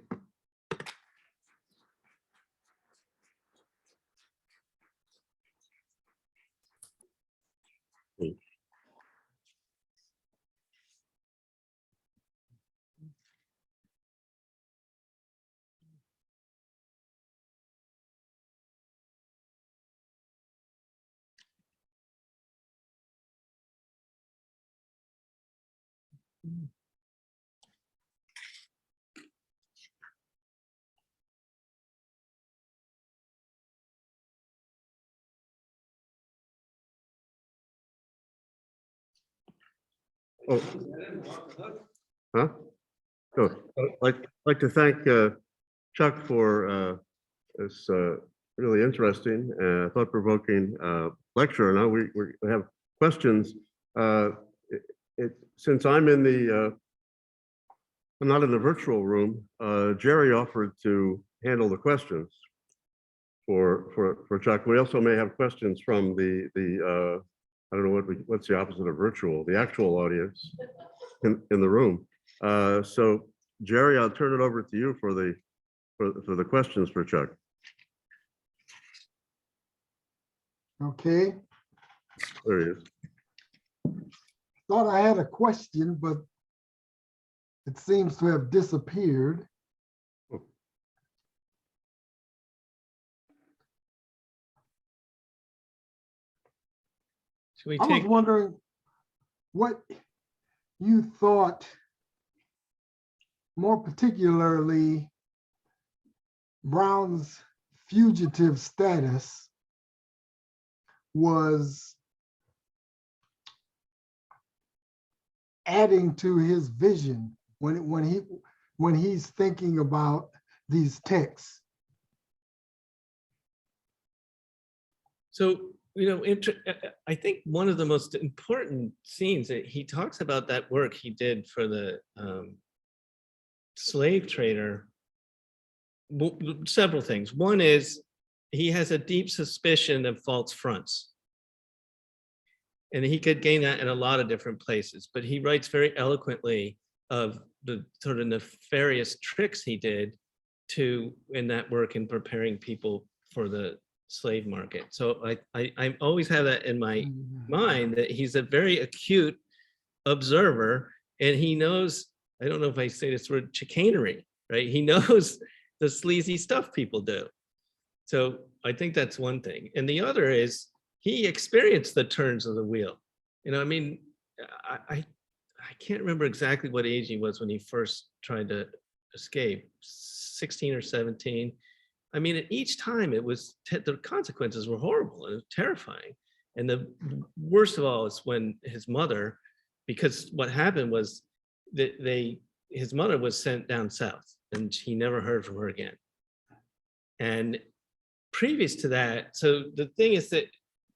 Oh. Huh? Oh, I'd like to thank Chuck for this really interesting, thought-provoking lecture. Now we have questions. Since I'm in I'm not in the virtual room, Jerry offered to handle the questions for Chuck. We also may have questions from the I don't know what's the opposite of virtual, the actual audience in the room. So Jerry, I'll turn it over to you for the questions for Chuck. Okay, There he is. thought I had a question, but it seems to have disappeared. Should we I was take, wondering what you thought, more particularly Brown's fugitive status was adding to his vision when he's thinking about these texts. so, I think one of the most important scenes that he talks about that work he did for the slave trader, several things. One is he has a deep suspicion of false fronts. And he could gain that in a lot of different places, but he writes very eloquently of the sort of nefarious tricks he did in that work in preparing people for the slave market. So I always have that in my mind, that he's a very acute observer, and he knows, I don't know if I say this word, chicanery, right? He knows the sleazy stuff people do. So I think that's one thing. And the other is he experienced the turns of the wheel. I mean, I can't remember exactly what age he was when he first tried to escape, 16 or 17. I mean, at each time it was, the consequences were horrible and terrifying. And the worst of all is when his mother, because what happened was that his mother was sent down south and he never heard from her again. And previous to that, so the thing is that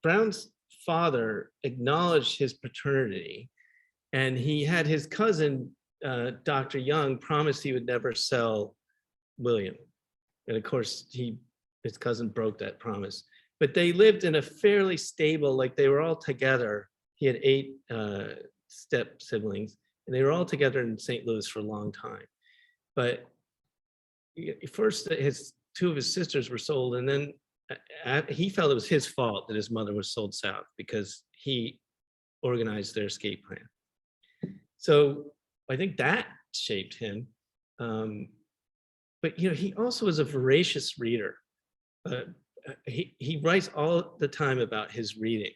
Brown's father acknowledged his paternity, and he had his cousin, Dr. Young, promised he would never sell William. And of course, his cousin broke that promise. But they lived in a fairly stable, like they were all together. He had 8 step siblings, and they were all together in St. Louis for a long time. But first, 2 of his sisters were sold, and then he felt it was his fault that his mother was sold south because he organized their escape plan. So I think that shaped him. But he also is a voracious reader. He writes all the time about his reading.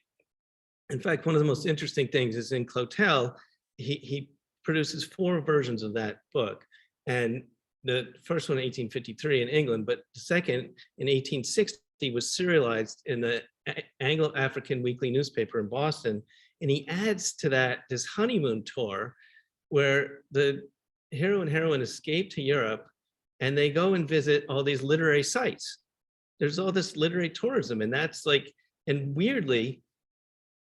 In fact, one of the most interesting things is in Clotel, he produces 4 versions of that book. And the first one in 1853 in England, but the second in 1860 was serialized in the Anglo-African weekly newspaper in Boston. And he adds to that this honeymoon tour where the hero and heroine escape to Europe and they go and visit all these literary sites. There's all this literary tourism, and that's like, and weirdly,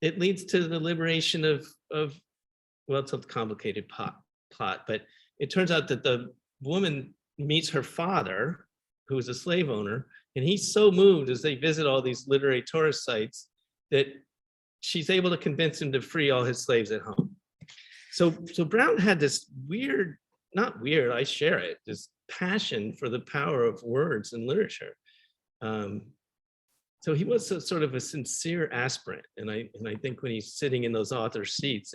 it leads to the liberation of well, it's a complicated plot, but it turns out that the woman meets her father, who is a slave owner, and he's so moved as they visit all these literary tourist sites that she's able to convince him to free all his slaves at home. So Brown had this weird, not weird, I share it, this passion for the power of words in literature. So he was sort of a sincere aspirant, and I think when he's sitting in those author seats,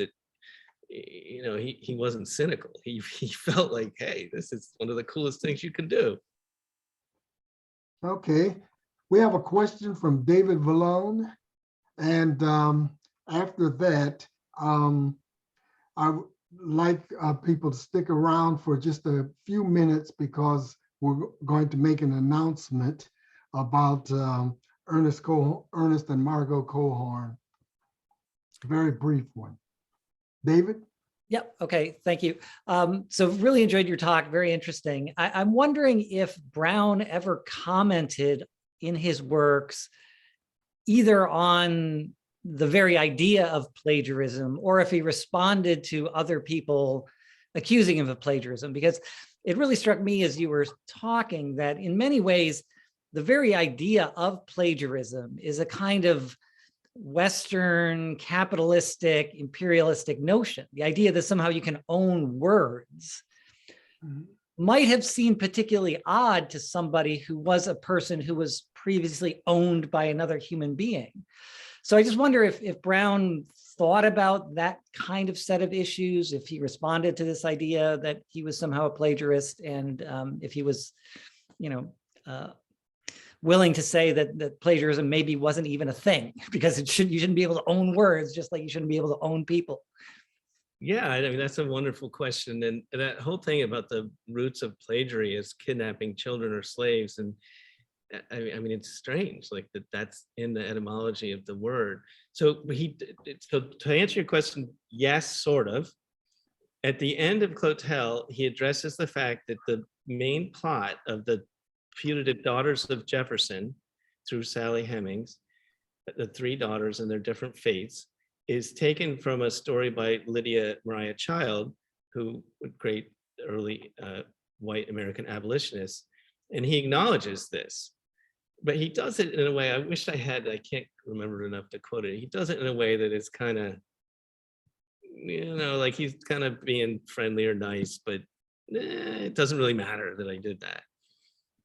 he wasn't cynical. He felt like, hey, this is one of the coolest things you can do. Okay, we have a question from David Vallone, and after that, I would like people to stick around for just a few minutes because we're going to make an announcement about Ernest and Margot Cohorn. Very brief one. David? Yep. Okay. Thank you. So really enjoyed your talk. Very interesting. I'm wondering if Brown ever commented in his works either on the very idea of plagiarism or if he responded to other people accusing him of plagiarism, because it really struck me as you were talking that in many ways, the very idea of plagiarism is a kind of Western capitalistic imperialistic notion. The idea that somehow you can own words might have seemed particularly odd to somebody who was a person who was previously owned by another human being. So I just wonder if Brown thought about that kind of set of issues, if he responded to this idea that he was somehow a plagiarist, and if he was, willing to say that plagiarism maybe wasn't even a thing because you shouldn't be able to own words, just like you shouldn't be able to own people. Yeah, I mean, that's a wonderful question. And that whole thing about the roots of plagiary is kidnapping children or slaves. And I mean, it's strange, like that's in the etymology of the word. So so to answer your question, yes, sort of. At the end of Clotel, he addresses the fact that the main plot of the Fugitive Daughters of Jefferson through Sally Hemings, the three daughters and their different fates, is taken from a story by Lydia Maria Child, who was a great early white American abolitionist. And he acknowledges this, but he does it in a way, I wish I can't remember enough to quote it. He does it in a way that is kind of, like he's kind of being friendly or nice, but it doesn't really matter that I did that.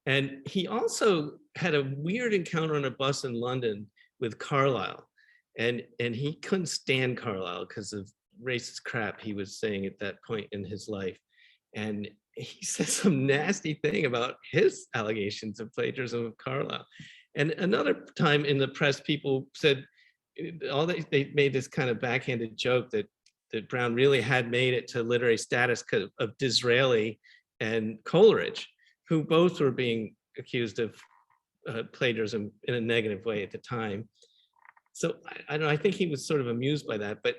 And he also had a weird encounter on a bus in London with Carlyle. And he couldn't stand Carlyle because of racist crap he was saying at that point in his life. And he said some nasty thing about his allegations of plagiarism of Carlyle. And another time in the press, people said, they made this kind of backhanded joke that Brown really had made it to literary status of Disraeli and Coleridge, who both were being accused of plagiarism in a negative way at the time. So I don't know, I think he was sort of amused by that, but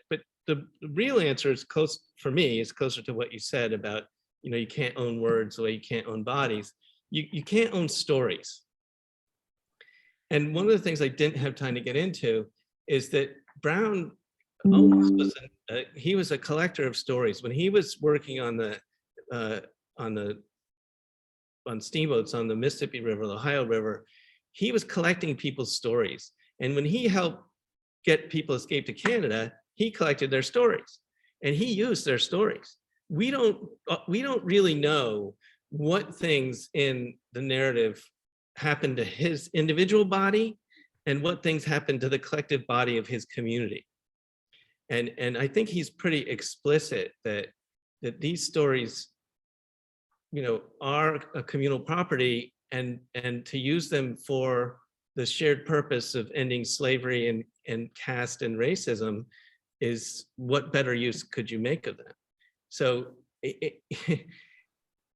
the real answer is close, for me, is closer to what you said about, you can't own words the way you can't own bodies. You can't own stories. And one of the things I didn't have time to get into is that Brown almost he was a collector of stories. When he was working on steamboats on the Mississippi River, the Ohio River, he was collecting people's stories. And when he helped get people escape to Canada, he collected their stories and he used their stories. We don't really know what things in the narrative happened to his individual body and what things happened to the collective body of his community. And I think he's pretty explicit that these stories, are a communal property, and to use them for the shared purpose of ending slavery and caste and racism is, what better use could you make of them? So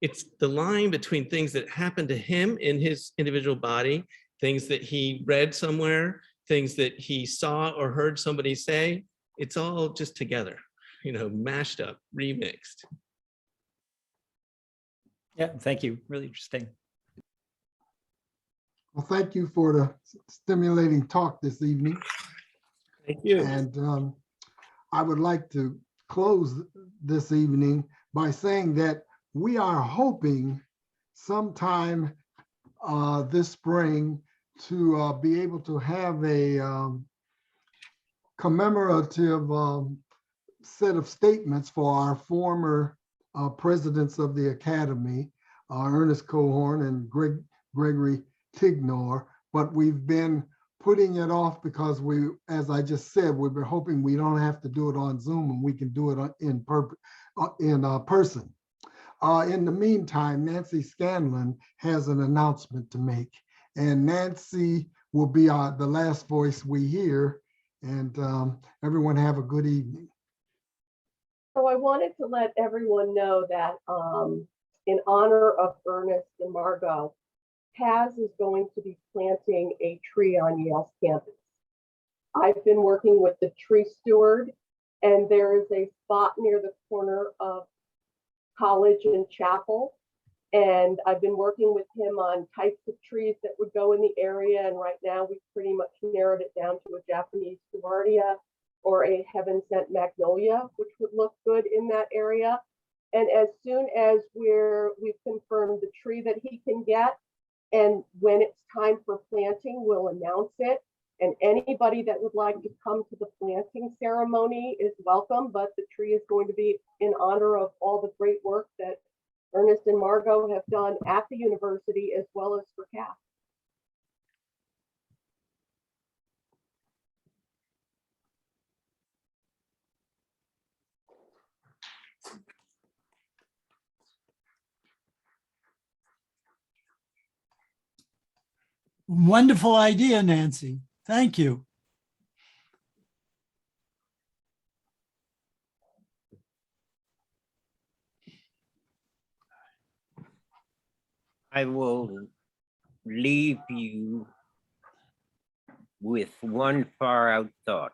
it's the line between things that happened to him in his individual body, things that he read somewhere, things that he saw or heard somebody say. It's all just together, mashed up, remixed. Yeah, thank you. Really interesting. Well, thank you for the stimulating talk this evening. Thank you. And I would like to close this evening by saying that we are hoping sometime this spring to be able to have a commemorative set of statements for our former presidents of the Academy, Ernest Cohorn and Gregory Tignor, but we've been putting it off because as I just said, we've been hoping we don't have to do it on Zoom and we can do it in person. In the meantime, Nancy Scanlon has an announcement to make, and Nancy will be the last voice we hear. And everyone have a good evening. So I wanted to let everyone know that in honor of Ernest and Margot, Paz is going to be planting a tree on Yale's campus. I've been working with the tree steward, and there is a spot near the corner of College and Chapel. And I've been working with him on types of trees that would go in the area. And right now we've pretty much narrowed it down to a Japanese Suardia or a heaven sent magnolia, which would look good in that area. And as soon as we've confirmed the tree that he can get, and when it's time for planting, we'll announce it. And anybody that would like to come to the planting ceremony is welcome, but the tree is going to be in honor of all the great work that Ernest and Margot have done at the university as well as for CAF. Wonderful idea, Nancy. Thank you. I will leave you with one far out thought.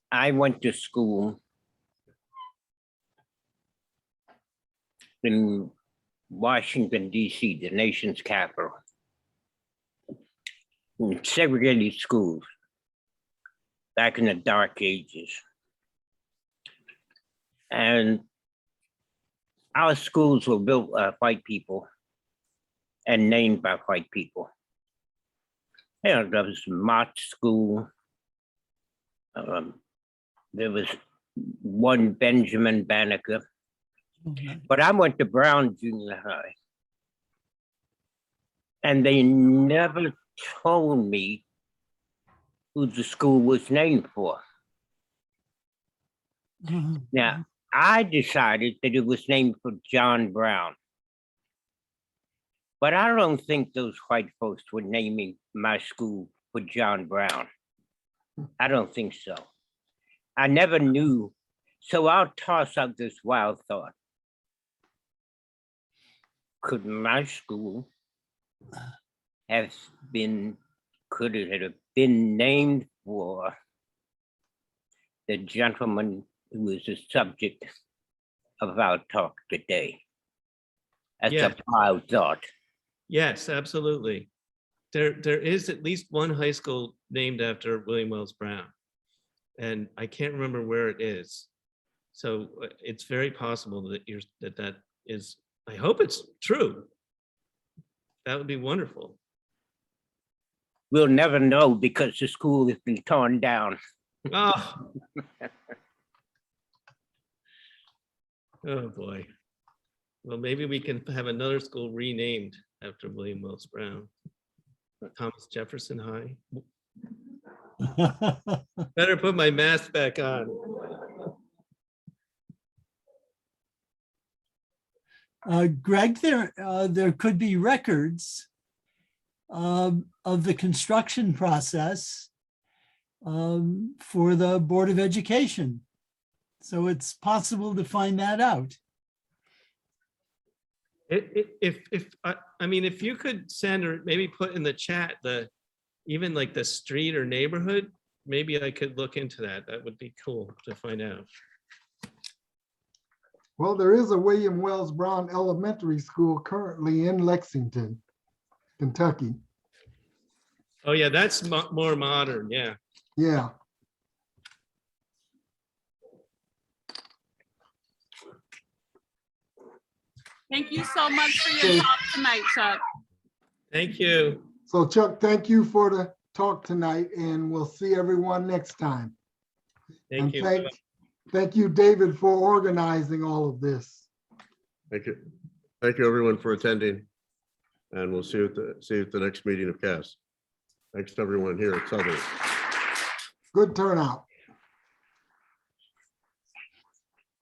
I went to school in Washington, D.C., the nation's capital, in segregated schools back in the dark ages. And our schools were built by white people and named by white people. You know, there was Mott School. There was one Benjamin Banneker. But I went to Brown Junior High. And they never told me who the school was named for. Now, I decided that it was named for John Brown. But I don't think those white folks were naming my school for John Brown. I don't think so. I never knew. So I'll toss out this wild thought. Could my school have been, could it have been named for the gentleman who is the subject of our talk today? That's Yeah. a wild thought. Yes, absolutely. There is at least one high school named after William Wells Brown, and I can't remember where it is. So it's very possible that that is. I hope it's true. That would be wonderful. We'll never know because the school has been torn down. Oh. Oh boy. Well, maybe we can have another school renamed after William Wells Brown. Thomas Jefferson High. Better put my mask back on. Greg, there could be records of the construction process for the Board of Education. So it's possible to find that out. If you could send or maybe put in the chat even like the street or neighborhood, maybe I could look into that. That would be cool to find out. Well, there is a William Wells Brown Elementary School currently in Lexington, Kentucky. Oh yeah, that's more modern. Yeah. Yeah. Thank you so much for your talk tonight, Chuck. Thank you. So Chuck, thank you for the talk tonight, and we'll see everyone next time. Thank you. Thank you, David, for organizing all of this. Thank you. Thank you, everyone, for attending. And we'll see you at the next meeting of CAS. Thanks to everyone here at Southern. Good turnout.